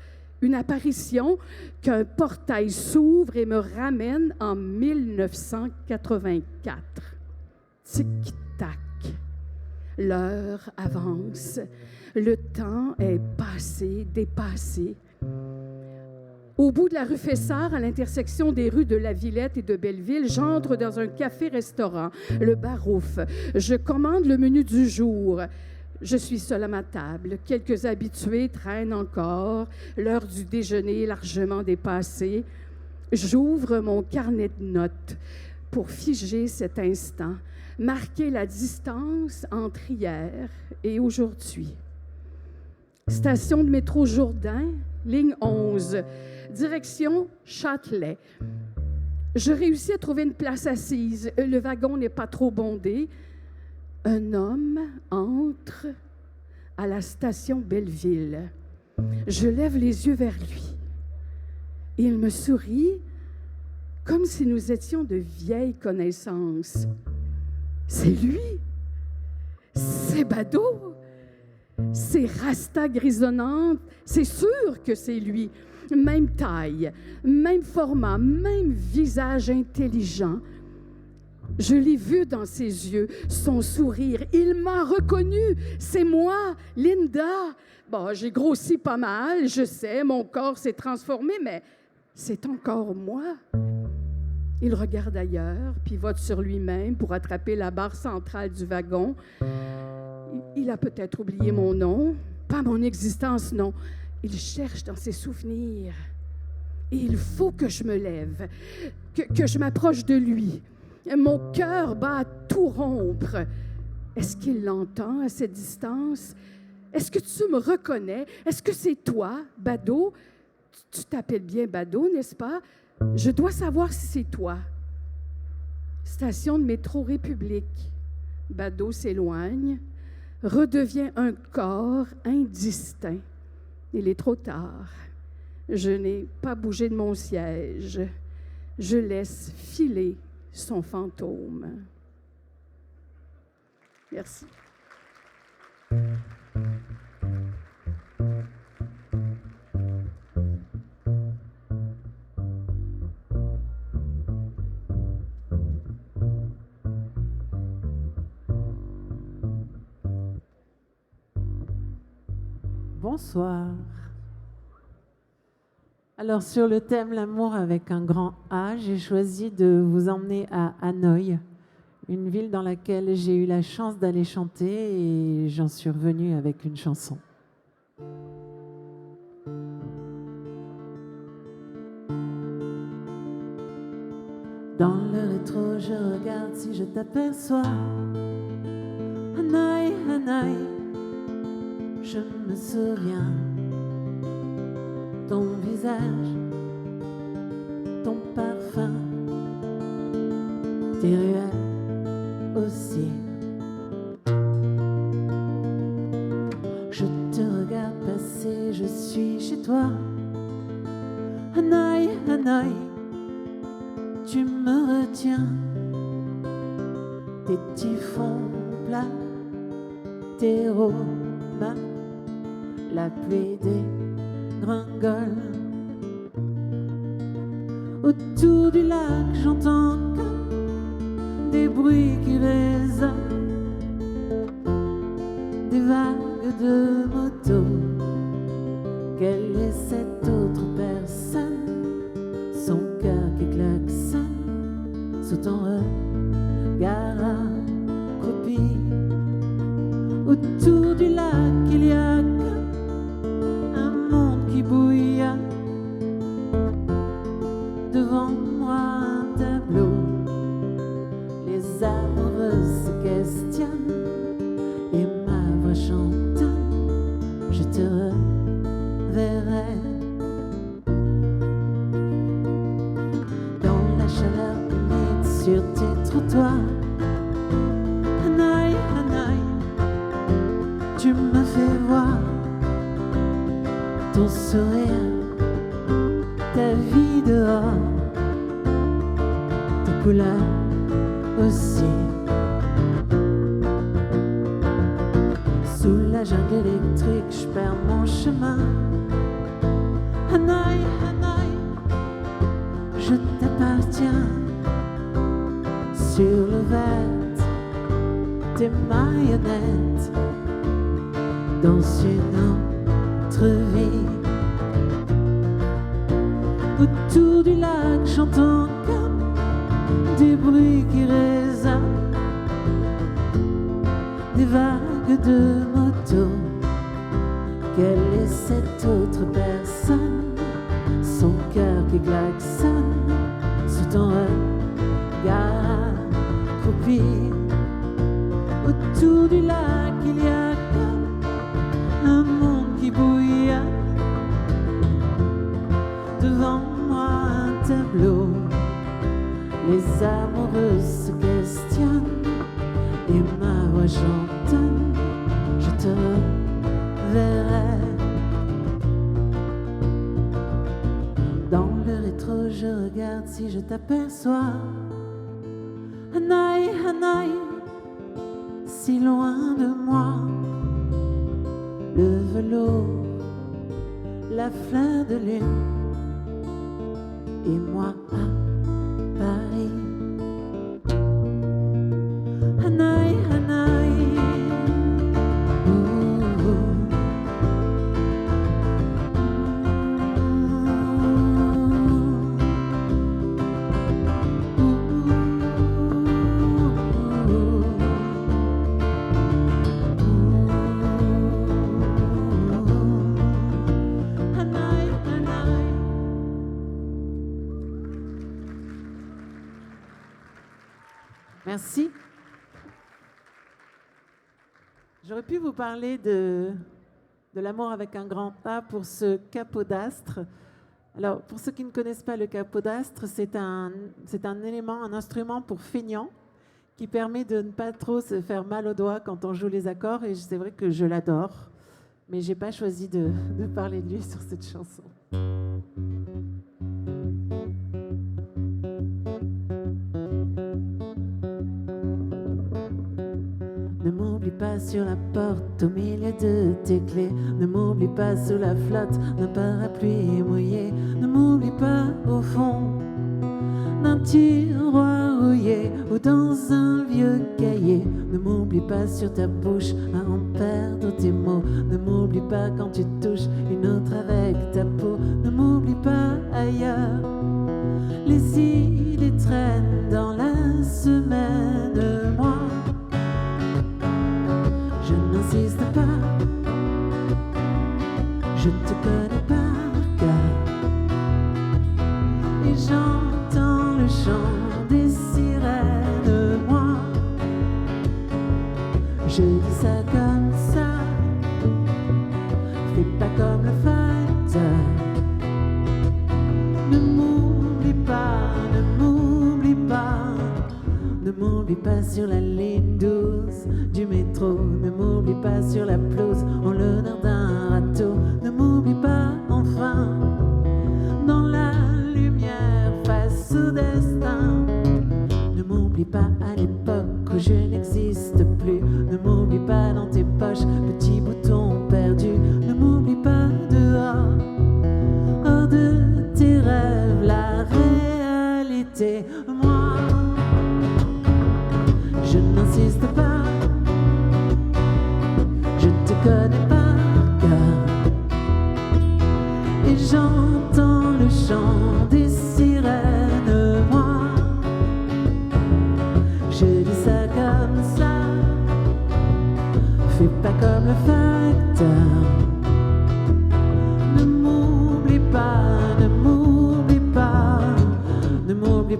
Une apparition qu'un portail s'ouvre et me ramène en 1984. Tic-tac. L'heure avance. Le temps est passé, dépassé. Au bout de la rue Fessard, à l'intersection des rues de la Villette et de Belleville, j'entre dans un café-restaurant, le Barouf. Je commande le menu du jour. Je suis seule à ma table. Quelques habitués traînent encore. L'heure du déjeuner est largement dépassée. J'ouvre mon carnet de notes pour figer cet instant, marquer la distance entre hier et aujourd'hui. Station de métro Jourdain, ligne 11, direction Châtelet. Je réussis à trouver une place assise. Le wagon n'est pas trop bondé. Un homme entre à la station Belleville. Je lève les yeux vers lui. Il me sourit comme si nous étions de vieilles connaissances. C'est lui. C'est Bado. C'est rasta grisonnante. C'est sûr que c'est lui. Même taille, même format, même visage intelligent. Je l'ai vu dans ses yeux, son sourire. Il m'a reconnue. C'est moi, Linda. Bon, j'ai grossi pas mal, je sais, mon corps s'est transformé, mais c'est encore moi. Il regarde ailleurs, pivote sur lui-même pour attraper la barre centrale du wagon. Il a peut-être oublié mon nom, pas mon existence, non. Il cherche dans ses souvenirs. Et il faut que je me lève, que je m'approche de lui. Mon cœur bat à tout rompre. Est-ce qu'il l'entend à cette distance? Est-ce que tu me reconnais? Est-ce que c'est toi, Bado? Tu t'appelles bien Bado, n'est-ce pas? Je dois savoir si c'est toi. Station de métro République. Bado s'éloigne, redevient un corps indistinct. Il est trop tard. Je n'ai pas bougé de mon siège. Je laisse filer son fantôme. Merci. Bonsoir. Alors, sur le thème l'amour avec un grand A, j'ai choisi de vous emmener à Hanoï, une ville dans laquelle j'ai eu la chance d'aller chanter et j'en suis revenue avec une chanson. Dans le rétro, je regarde si je t'aperçois. Hanoï, Hanoï, je me souviens. Ton visage, ton parfum, tes ruelles aussi. Je te regarde passer, je suis chez toi. Hanoï, Hanoï, tu me retiens. Tes typhons plats, tes romains, la pluie des gringole. Autour du lac, j'entends comme des bruits qui résonnent, des vagues de moto. Quelle est cette autre personne? Son cœur qui klaxonne sous ton regard accroupi. Autour du lac, il y a comme un monde qui bouillonne. Devant moi, un tableau. Les amoureux se questionnent et ma voix chantonne. Je te reverrai dans la chaleur humide sur tes trottoirs. Hanaï, Hanaï, tu me fais voir ton sourire, ta vie dehors, tes couleurs aussi. Sous la jungle électrique, je perds mon chemin. Hanaï, Hanaï, je t'appartiens. Sur le verre, tes marionnettes dans une autre vie. Autour du lac, j'entends comme des bruits qui résonnent, des vagues de moto. Quelle est cette autre personne? Son cœur qui klaxonne sous ton regard accroupi. Autour du lac, il y a comme un monde qui bouillonne. Devant moi, un tableau. Les amoureux se questionnent et ma voix chantonne. Je te reverrai. Dans le rétro, je regarde si je t'aperçois. Hanaï, Hanaï, si loin de moi. Le velours, la fleur de lune, et moi à Paris. Hanaï, Hanaï, Merci. J'aurais pu vous parler de l'amour avec un grand A pour ce capodastre. Alors, pour ceux qui ne connaissent pas le capodastre, c'est un élément, un instrument pour feignant qui permet de ne pas trop se faire mal aux doigts quand on joue les accords. Et c'est vrai que je l'adore, mais je n'ai pas choisi de parler de lui sur cette chanson. Ne m'oublie pas sur la porte au milieu de tes clés. Ne m'oublie pas sous la flotte d'un parapluie mouillé. Ne m'oublie pas au fond d'un tiroir rouillé ou dans un vieux cahier. Ne m'oublie pas sur ta bouche à en perdre tes mots. Ne m'oublie pas quand tu touches une autre avec ta peau. Ne m'oublie pas ailleurs. Les idées traînent dans la semaine. Moi, je n'insiste pas, je te connais par cœur. Et j'entends le chant des sirènes. Moi, je dis ça comme ça. Fais pas comme le facteur. Ne m'oublie pas, ne m'oublie pas. Ne m'oublie pas sur la ligne 12 du métro. Ne m'oublie pas sur la pelouse en l'honneur d'un râteau. Ne m'oublie pas enfin dans la lumière face au destin. Ne m'oublie pas à l'époque où je n'existe plus. Ne m'oublie pas dans tes poches, petit bouton perdu. Ne m'oublie pas dehors, hors de tes rêves, la réalité. Moi,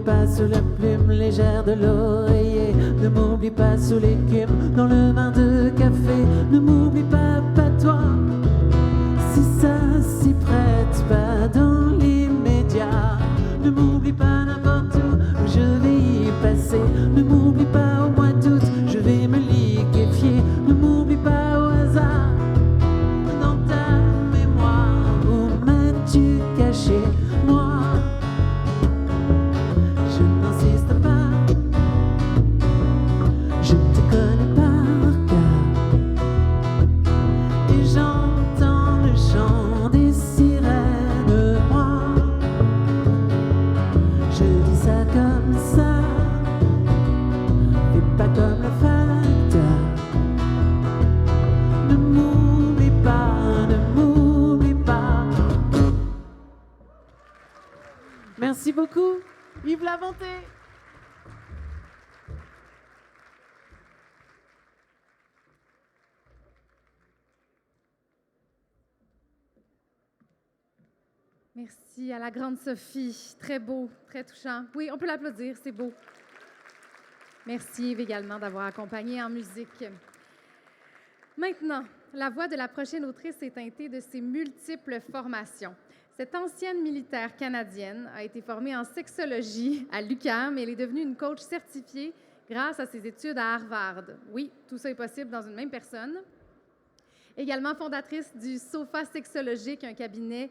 pas sous la plume légère de l'oreiller. Ne m'oublie pas sous l'écume dans le bain de café. Ne m'oublie pas, pas toi, si ça s'y prête pas dans l'immédiat. Ne m'oublie pas n'importe où je vais y passer. Ne m'oublie pas au mois d'août, je vais me liquéfier. Ne m'oublie pas au hasard dans ta mémoire. Où m'as-tu caché, moi? Je n'insiste pas, je te connais par cœur et j'entends le chant des sirènes, moi. Je dis ça comme ça, mais pas comme le facteur. Ne m'oublie pas, ne m'oublie pas. Merci beaucoup. Vive la bonté! Merci à la grande Sophie. Très beau, très touchant. Oui, on peut l'applaudir, c'est beau. Merci Yves également d'avoir accompagné en musique. Maintenant, la voix de la prochaine autrice est teintée de ses multiples formations. Cette ancienne militaire canadienne a été formée en sexologie à l'UQAM et elle est devenue une coach certifiée grâce à ses études à Harvard. Oui, tout ça est possible dans une même personne. Également fondatrice du Sofa Sexologique, un cabinet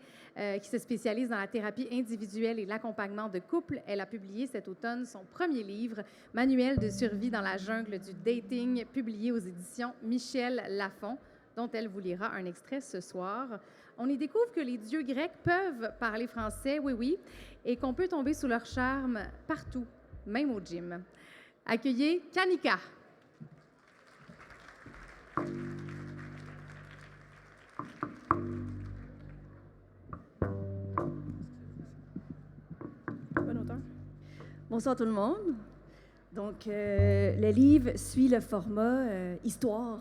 qui se spécialise dans la thérapie individuelle et l'accompagnement de couples. Elle a publié cet automne son premier livre, Manuel de survie dans la jungle du dating, publié aux éditions Michel Lafon, dont elle vous lira un extrait ce soir. On y découvre que les dieux grecs peuvent parler français, oui, oui, et qu'on peut tomber sous leur charme partout, même au gym. Accueillez Kanika. Bon auteur. Bonsoir tout le monde. Donc, le livre suit le format histoire,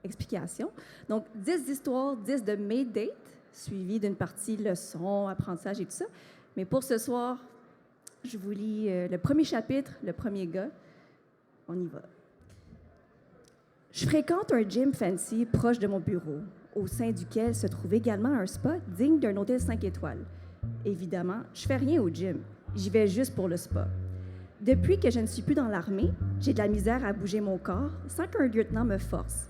explication. Donc, 10 histoires, 10 de mes dates, suivies d'une partie leçon, apprentissage et tout ça. Mais pour ce soir, je vous lis le premier chapitre, le premier gars. On y va. Je fréquente un gym fancy proche de mon bureau, au sein duquel se trouve également un spa digne d'un hôtel 5 étoiles. Évidemment, je fais rien au gym. J'y vais juste pour le spa. Depuis que je ne suis plus dans l'armée, j'ai de la misère à bouger mon corps sans qu'un lieutenant me force.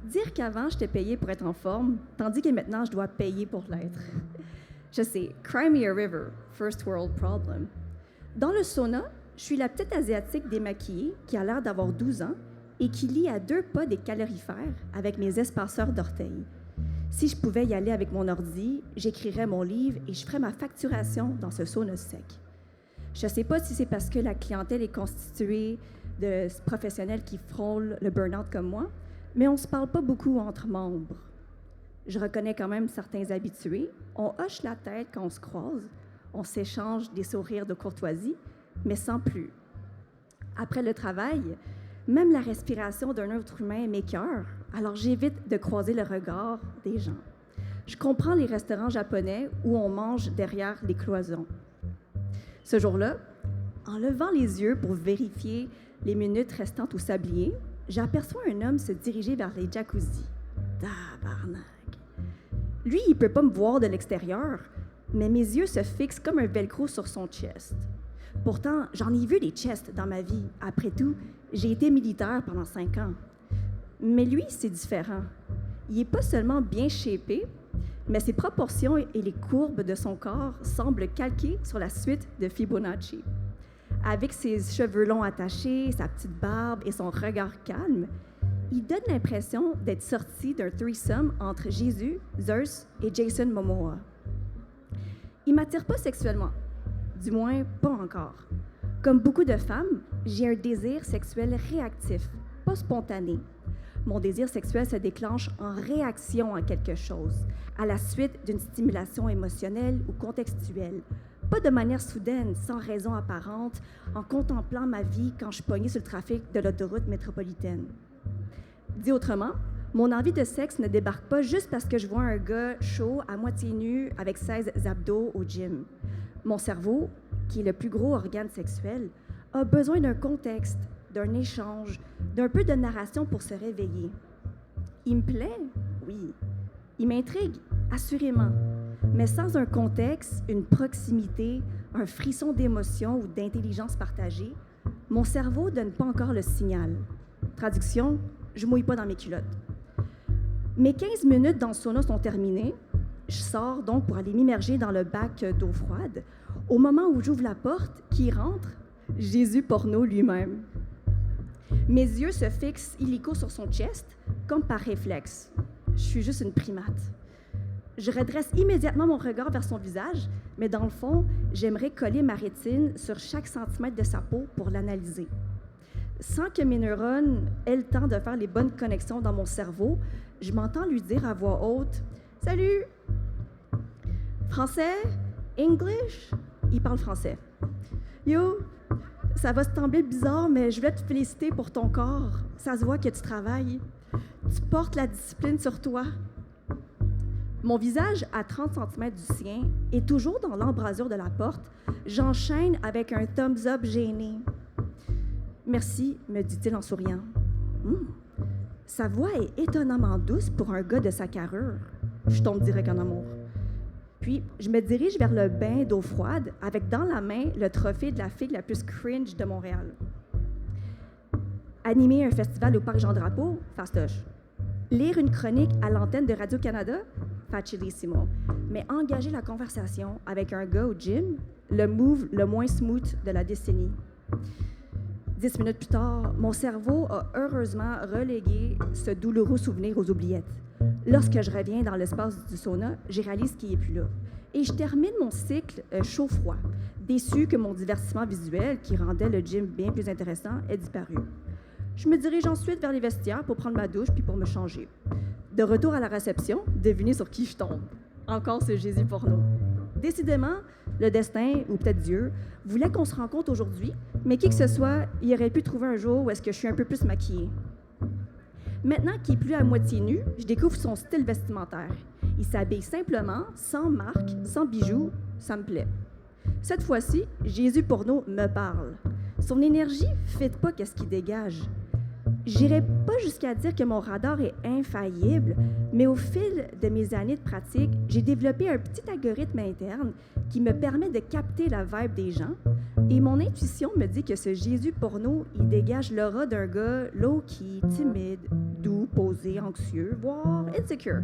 Dire qu'avant, j'étais payée pour être en forme, tandis que maintenant, je dois payer pour l'être. Je sais, cry me a river, first world problem. Dans le sauna, je suis la petite Asiatique démaquillée qui a l'air d'avoir 12 ans et qui lit à 2 pas des calorifères avec mes espaceurs d'orteils. Si je pouvais y aller avec mon ordi, j'écrirais mon livre et je ferais ma facturation dans ce sauna sec. Je ne sais pas si c'est parce que la clientèle est constituée de professionnels qui frôlent le burn-out comme moi, mais on ne se parle pas beaucoup entre membres. Je reconnais quand même certains habitués. On hoche la tête quand on se croise, on s'échange des sourires de courtoisie, mais sans plus. Après le travail, même la respiration d'un autre humain m'écœure, alors j'évite de croiser le regard des gens. Je comprends les restaurants japonais où on mange derrière les cloisons. Ce jour-là, en levant les yeux pour vérifier les minutes restantes au sablier, j'aperçois un homme se diriger vers les jacuzzis. Tabarnak! Lui, il ne peut pas me voir de l'extérieur, mais mes yeux se fixent comme un velcro sur son chest. Pourtant, j'en ai vu des chests dans ma vie. Après tout, j'ai été militaire pendant 5 ans. Mais lui, c'est différent. Il n'est pas seulement bien shapé, mais ses proportions et les courbes de son corps semblent calquées sur la suite de Fibonacci. Avec ses cheveux longs attachés, sa petite barbe et son regard calme, il donne l'impression d'être sorti d'un threesome entre Jésus, Zeus et Jason Momoa. Il ne m'attire pas sexuellement, du moins pas encore. Comme beaucoup de femmes, j'ai un désir sexuel réactif, pas spontané. Mon désir sexuel se déclenche en réaction à quelque chose, à la suite d'une stimulation émotionnelle ou contextuelle, pas de manière soudaine, sans raison apparente, en contemplant ma vie quand je suis pognée sur le trafic de l'autoroute métropolitaine. Dit autrement, mon envie de sexe ne débarque pas juste parce que je vois un gars chaud, à moitié nu, avec 16 abdos au gym. Mon cerveau, qui est le plus gros organe sexuel, a besoin d'un contexte, d'un échange, d'un peu de narration pour se réveiller. Il me plaît? Oui. Il m'intrigue? Assurément. Mais sans un contexte, une proximité, un frisson d'émotion ou d'intelligence partagée, mon cerveau ne donne pas encore le signal. Traduction, je mouille pas dans mes culottes. Mes 15 minutes dans le sauna sont terminées. Je sors donc pour aller m'immerger dans le bac d'eau froide. Au moment où j'ouvre la porte, qui rentre? Jésus porno lui-même. Mes yeux se fixent illico sur son chest, comme par réflexe. Je suis juste une primate. Je redresse immédiatement mon regard vers son visage, mais dans le fond, j'aimerais coller ma rétine sur chaque centimètre de sa peau pour l'analyser. Sans que mes neurones aient le temps de faire les bonnes connexions dans mon cerveau, je m'entends lui dire à voix haute « Salut! » Français? English? Il parle français. « Yo, ça va se sembler bizarre, mais je voulais te féliciter pour ton corps. Ça se voit que tu travailles. Tu portes la discipline sur toi. » Mon visage, à 30 cm du sien, est toujours dans l'embrasure de la porte. J'enchaîne avec un thumbs up gêné. « Merci, » me dit-il en souriant. Sa voix est étonnamment douce pour un gars de sa carrure. Je tombe direct en amour. Puis, je me dirige vers le bain d'eau froide avec dans la main le trophée de la fille la plus cringe de Montréal. Animer un festival au Parc Jean-Drapeau, fastoche. Lire une chronique à l'antenne de Radio-Canada, facilissimo. Mais engager la conversation avec un gars au gym, le move le moins smooth de la décennie. 10 minutes plus tard, mon cerveau a heureusement relégué ce douloureux souvenir aux oubliettes. Lorsque je reviens dans l'espace du sauna, je réalise qu'il n'est plus là. Et je termine mon cycle chaud-froid, déçu que mon divertissement visuel, qui rendait le gym bien plus intéressant, ait disparu. Je me dirige ensuite vers les vestiaires pour prendre ma douche puis pour me changer. De retour à la réception, devinez sur qui je tombe. Encore ce Jésus porno. Décidément, le destin, ou peut-être Dieu, voulait qu'on se rencontre aujourd'hui, mais qui que ce soit, il aurait pu trouver un jour où est-ce que je suis un peu plus maquillée. Maintenant qu'il est plus à moitié nu, je découvre son style vestimentaire. Il s'habille simplement, sans marque, sans bijoux, ça me plaît. Cette fois-ci, Jésus porno me parle. Son énergie ne fit pas qu'est-ce qu'il dégage. J'irai pas jusqu'à dire que mon radar est infaillible, mais au fil de mes années de pratique, j'ai développé un petit algorithme interne qui me permet de capter la vibe des gens. Et mon intuition me dit que ce Jésus porno, il dégage l'aura d'un gars low-key, timide, doux, posé, anxieux, voire insecure.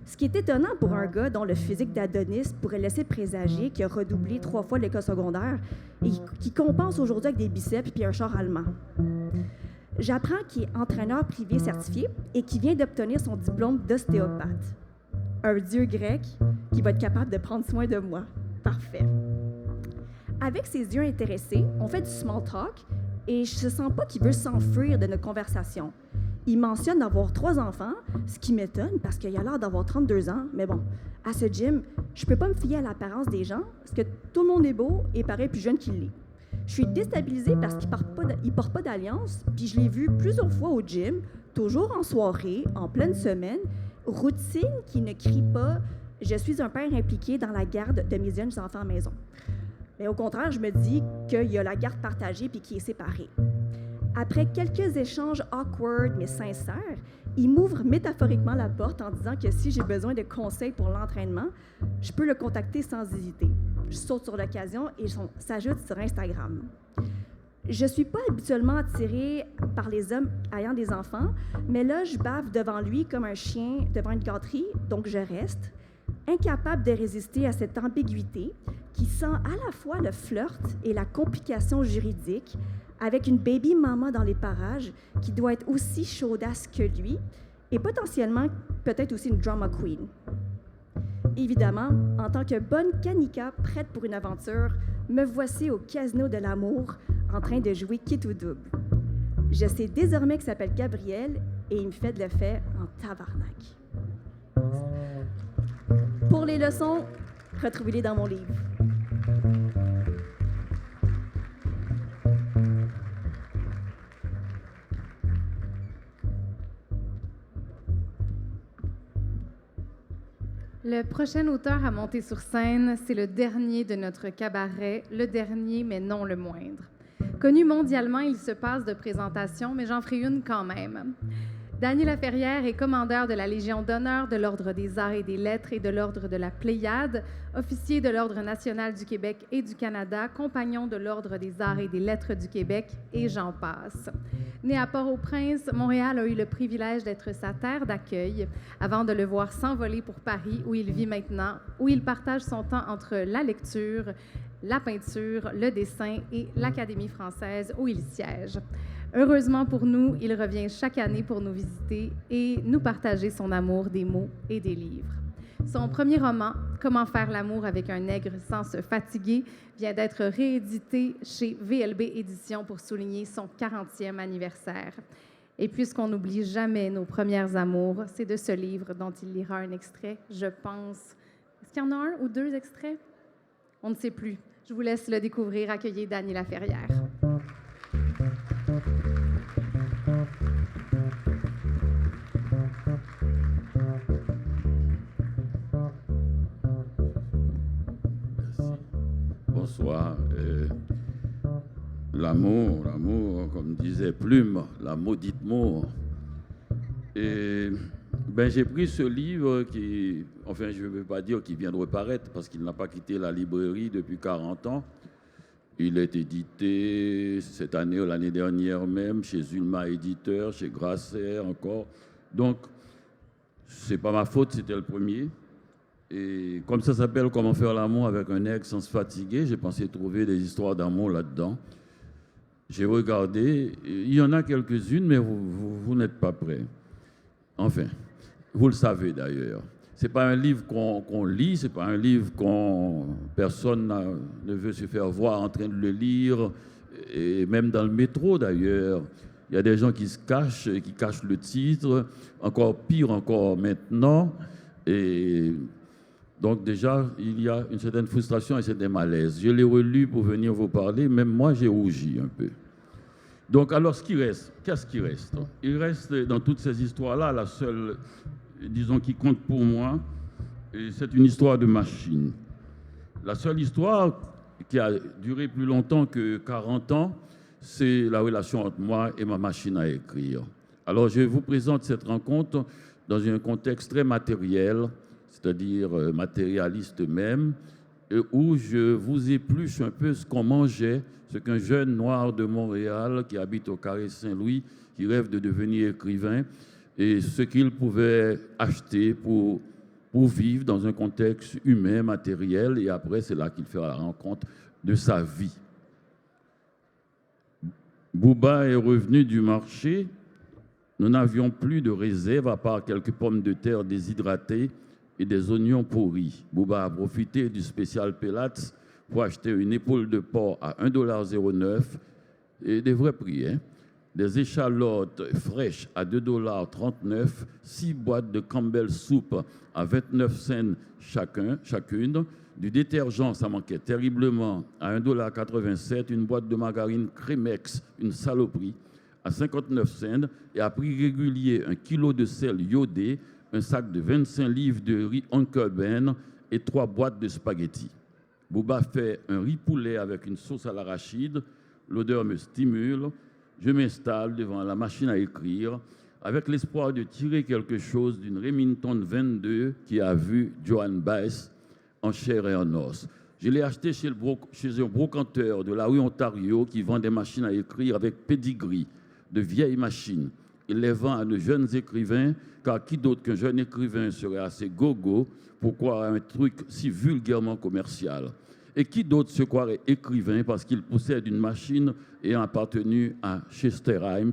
Ce qui est étonnant pour un gars dont le physique d'Adonis pourrait laisser présager qu'il a redoublé 3 fois l'école secondaire et qui compense aujourd'hui avec des biceps puis un char allemand. J'apprends qu'il est entraîneur privé certifié et qu'il vient d'obtenir son diplôme d'ostéopathe. Un dieu grec qui va être capable de prendre soin de moi. Parfait. Avec ses yeux intéressés, on fait du small talk et je ne sens pas qu'il veut s'enfuir de notre conversation. Il mentionne d'avoir 3 enfants, ce qui m'étonne parce qu'il a l'air d'avoir 32 ans, mais bon, à ce gym, je ne peux pas me fier à l'apparence des gens parce que tout le monde est beau et paraît plus jeune qu'il l'est. Je suis déstabilisée parce qu'il ne porte pas d'alliance, puis je l'ai vu plusieurs fois au gym, toujours en soirée, en pleine semaine, routine qui ne crie pas « je suis un père impliqué dans la garde de mes jeunes enfants à maison ». Mais au contraire, je me dis qu'il y a la garde partagée puis qui est séparée. Après quelques échanges awkward mais sincères, il m'ouvre métaphoriquement la porte en disant que si j'ai besoin de conseils pour l'entraînement, je peux le contacter sans hésiter. Je saute sur l'occasion et s'ajoute sur Instagram. Je ne suis pas habituellement attirée par les hommes ayant des enfants, mais là, je bave devant lui comme un chien devant une gâterie, donc je reste, incapable de résister à cette ambiguïté qui sent à la fois le flirt et la complication juridique, avec une baby mama dans les parages qui doit être aussi chaudasse que lui et potentiellement peut-être aussi une drama queen. Évidemment, en tant que bonne canica prête pour une aventure, me voici au casino de l'amour en train de jouer quitte ou double. Je sais désormais qu'il s'appelle Gabriel et il me fait de l'effet en tabarnak. Pour les leçons, retrouvez-les dans mon livre. Le prochain auteur à monter sur scène, c'est le dernier de notre cabaret, le dernier mais non le moindre. Connu mondialement, il se passe de présentation, mais j'en ferai une quand même. Dany Laferrière est commandeur de la Légion d'honneur de l'Ordre des arts et des lettres et de l'Ordre de la Pléiade, officier de l'Ordre national du Québec et du Canada, compagnon de l'Ordre des arts et des lettres du Québec, et j'en passe. Né à Port-au-Prince, Montréal a eu le privilège d'être sa terre d'accueil avant de le voir s'envoler pour Paris, où il vit maintenant, où il partage son temps entre la lecture, la peinture, le dessin et l'Académie française, où il siège. Heureusement pour nous, il revient chaque année pour nous visiter et nous partager son amour des mots et des livres. Son premier roman, Comment faire l'amour avec un nègre sans se fatiguer, vient d'être réédité chez VLB Éditions pour souligner son 40e anniversaire. Et puisqu'on n'oublie jamais nos premières amours, c'est de ce livre dont il lira un extrait, je pense. Est-ce qu'il y en a un ou deux extraits? On ne sait plus. Je vous laisse le découvrir. Accueillez Dany Laferrière. Bonsoir. L'amour, comme disait Plume, la maudite mort. Et j'ai pris ce livre qui, enfin, je ne veux pas dire qu'il vient de reparaître parce qu'il n'a pas quitté la librairie depuis 40 ans. Il est édité cette année ou l'année dernière même chez Ulma Éditeur, chez Grasset encore. Donc, c'est pas ma faute, c'était le premier. Et comme ça s'appelle Comment faire l'amour avec un nègre sans se fatiguer, j'ai pensé trouver des histoires d'amour là-dedans. J'ai regardé, il y en a quelques-unes, mais vous n'êtes pas prêts. Enfin, vous le savez d'ailleurs. Ce n'est pas un livre qu'on lit, ce n'est pas un livre personne ne veut se faire voir en train de le lire, et même dans le métro d'ailleurs. Il y a des gens qui se cachent, qui cachent le titre, encore pire encore maintenant. Et donc déjà, il y a une certaine frustration et certains malaises. Je l'ai relu pour venir vous parler, même moi j'ai rougi un peu. Donc alors, ce qui reste, qu'est-ce qui reste? Il reste dans toutes ces histoires-là, la seule, disons, qui compte pour moi, c'est une histoire de machine. La seule histoire qui a duré plus longtemps que 40 ans, c'est la relation entre moi et ma machine à écrire. Alors je vous présente cette rencontre dans un contexte très matériel, c'est-à-dire matérialiste même, où je vous épluche un peu ce qu'on mangeait, ce qu'un jeune noir de Montréal qui habite au Carré Saint-Louis, qui rêve de devenir écrivain, et ce qu'il pouvait acheter pour vivre dans un contexte humain, matériel, et après c'est là qu'il fait la rencontre de sa vie. Bouba est revenu du marché, nous n'avions plus de réserve à part quelques pommes de terre déshydratées et des oignons pourris. Bouba a profité du spécial Pelats pour acheter une épaule de porc à 1,09 $, et des vrais prix, hein? Des échalotes fraîches à 2,39 $, 6 boîtes de Campbell Soup à 29 cents chacune, du détergent, ça manquait terriblement, à 1,87 $, une boîte de margarine Crémex, une saloperie, à 59 cents, et à prix régulier, 1 kilo de sel iodé, un sac de 25 livres de riz Uncle Ben et 3 boîtes de spaghettis. Bouba fait un riz poulet avec une sauce à l'arachide. L'odeur me stimule. Je m'installe devant la machine à écrire avec l'espoir de tirer quelque chose d'une Remington 22 qui a vu Joan Baez en chair et en os. Je l'ai acheté chez un brocanteur de la rue Ontario qui vend des machines à écrire avec pedigree, de vieilles machines. Il les vend à de jeunes écrivains, car qui d'autre qu'un jeune écrivain serait assez gogo pour croire un truc si vulgairement commercial? Et qui d'autre se croirait écrivain parce qu'il possède une machine ayant appartenu à Chester Himes,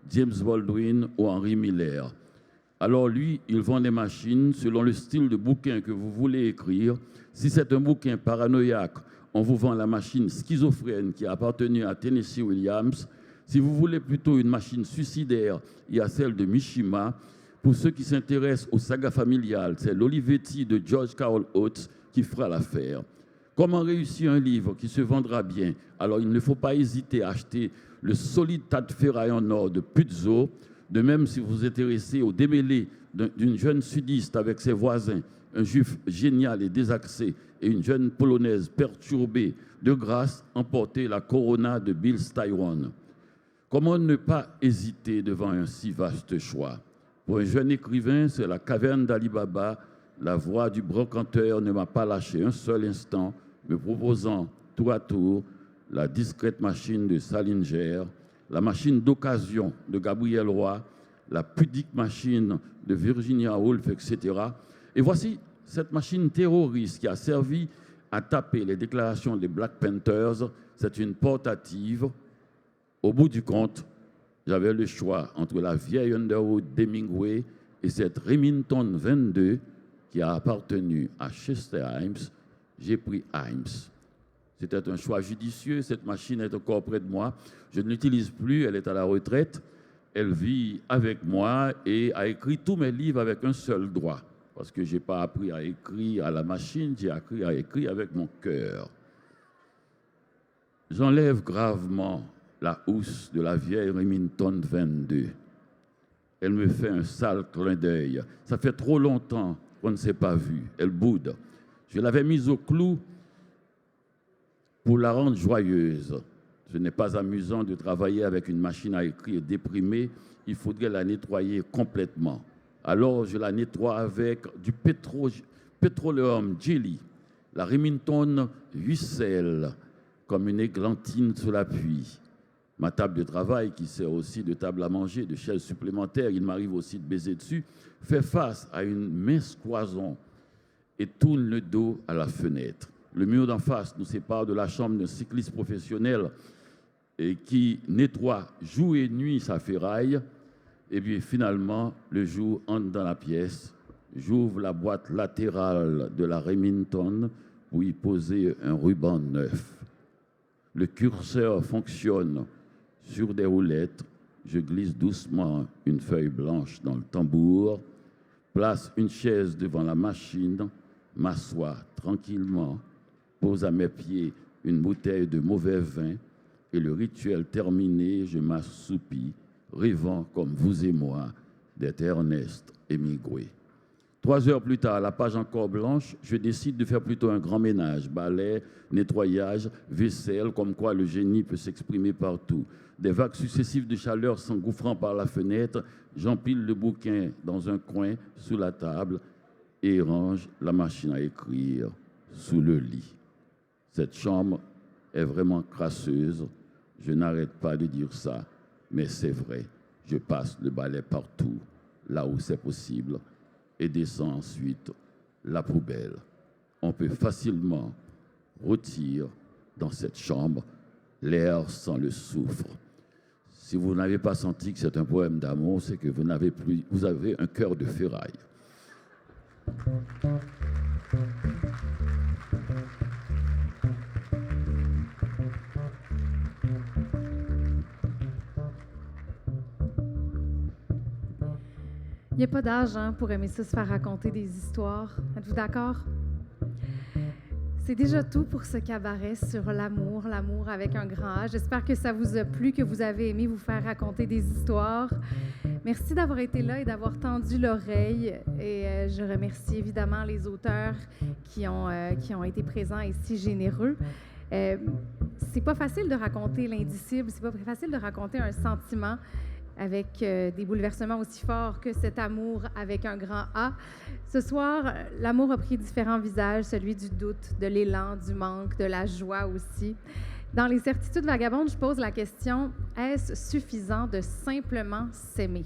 James Baldwin ou Henry Miller? Alors lui, il vend des machines selon le style de bouquin que vous voulez écrire. Si c'est un bouquin paranoïaque, on vous vend la machine schizophrène qui a appartenu à Tennessee Williams. Si vous voulez plutôt une machine suicidaire, il y a celle de Mishima. Pour ceux qui s'intéressent aux sagas familiales, c'est l'Olivetti de George Carol Oates qui fera l'affaire. Comment réussir un livre qui se vendra bien? Alors, il ne faut pas hésiter à acheter le solide tas de ferraille en or de Puzzo. De même, si vous vous intéressez au démêlé d'une jeune sudiste avec ses voisins un juif génial et désaxé et une jeune polonaise perturbée de grâce emportaient la corona de Bill Styron. Comment ne pas hésiter devant un si vaste choix? Pour un jeune écrivain, c'est la caverne d'Ali Baba. La voix du brocanteur ne m'a pas lâché un seul instant, me proposant tour à tour la discrète machine de Salinger, la machine d'occasion de Gabriel Roy, la pudique machine de Virginia Woolf, etc. Et voici cette machine terroriste qui a servi à taper les déclarations des Black Panthers. C'est une portative. Au bout du compte, j'avais le choix entre la vieille Underwood d'Hemingway et cette Remington 22 qui a appartenu à Chester Himes. J'ai pris Himes. C'était un choix judicieux. Cette machine est encore près de moi. Je ne l'utilise plus, elle est à la retraite. Elle vit avec moi et a écrit tous mes livres avec un seul doigt. Parce que je n'ai pas appris à écrire à la machine, j'ai appris à écrire avec mon cœur. J'enlève gravement la housse de la vieille Remington 22. Elle me fait un sale clin d'œil. Ça fait trop longtemps qu'on ne s'est pas vu. Elle boude. Je l'avais mise au clou pour la rendre joyeuse. Ce n'est pas amusant de travailler avec une machine à écrire déprimée. Il faudrait la nettoyer complètement. Alors, je la nettoie avec du pétroleum jelly. La Remington ruisselle comme une églantine sous la pluie. Ma table de travail, qui sert aussi de table à manger, de chaise supplémentaire, il m'arrive aussi de baiser dessus, fait face à une mince cloison et tourne le dos à la fenêtre. Le mur d'en face nous sépare de la chambre d'un cycliste professionnel et qui nettoie jour et nuit sa ferraille. Et puis finalement, le jour entre dans la pièce, j'ouvre la boîte latérale de la Remington pour y poser un ruban neuf. Le curseur fonctionne sur des roulettes. Je glisse doucement une feuille blanche dans le tambour, place une chaise devant la machine, m'assois tranquillement, pose à mes pieds une bouteille de mauvais vin et le rituel terminé, je m'assoupis, rêvant comme vous et moi d'être Ernest Hemingway. 3 heures plus tard, la page encore blanche, je décide de faire plutôt un grand ménage, balai, nettoyage, vaisselle, comme quoi le génie peut s'exprimer partout. Des vagues successives de chaleur s'engouffrant par la fenêtre, j'empile le bouquin dans un coin sous la table et range la machine à écrire sous le lit. Cette chambre est vraiment crasseuse, je n'arrête pas de dire ça, mais c'est vrai, je passe le balai partout, là où c'est possible, et descends ensuite la poubelle. On peut facilement retirer dans cette chambre l'air sans le soufre. Si vous n'avez pas senti que c'est un poème d'amour, c'est que vous avez un cœur de ferraille. Il n'y a pas d'âge pour aimer ça, se faire raconter des histoires. Êtes-vous d'accord? C'est déjà tout pour ce cabaret sur l'amour, l'amour avec un grand A. J'espère que ça vous a plu, que vous avez aimé vous faire raconter des histoires. Merci d'avoir été là et d'avoir tendu l'oreille. Et je remercie évidemment les auteurs qui ont été présents et si généreux. C'est pas facile de raconter l'indicible, c'est pas facile de raconter un sentiment avec des bouleversements aussi forts que cet amour avec un grand A. Ce soir, l'amour a pris différents visages, celui du doute, de l'élan, du manque, de la joie aussi. Dans les certitudes vagabondes, je pose la question, est-ce suffisant de simplement s'aimer?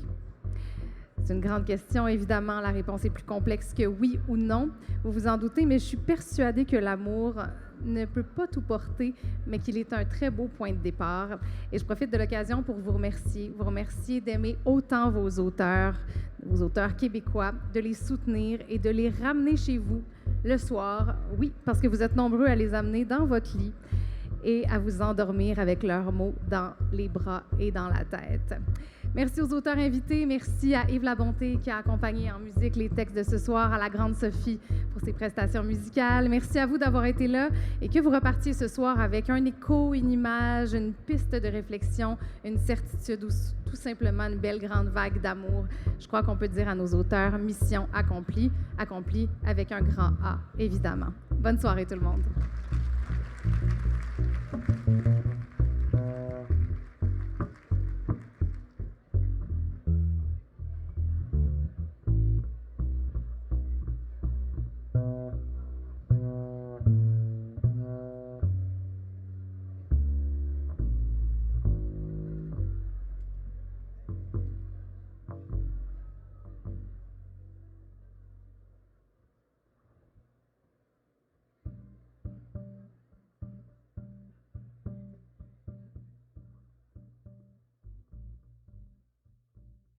C'est une grande question, évidemment. La réponse est plus complexe que oui ou non. Vous vous en doutez, mais je suis persuadée que l'amour ne peut pas tout porter, mais qu'il est un très beau point de départ. Et je profite de l'occasion pour vous remercier d'aimer autant vos auteurs québécois, de les soutenir et de les ramener chez vous le soir. Oui, parce que vous êtes nombreux à les amener dans votre lit et à vous endormir avec leurs mots dans les bras et dans la tête. Merci aux auteurs invités. Merci à Yves Labonté qui a accompagné en musique les textes de ce soir, à la Grande Sophie pour ses prestations musicales. Merci à vous d'avoir été là et que vous repartiez ce soir avec un écho, une image, une piste de réflexion, une certitude ou tout simplement une belle grande vague d'amour. Je crois qu'on peut dire à nos auteurs, mission accomplie, accomplie avec un grand A, évidemment. Bonne soirée tout le monde.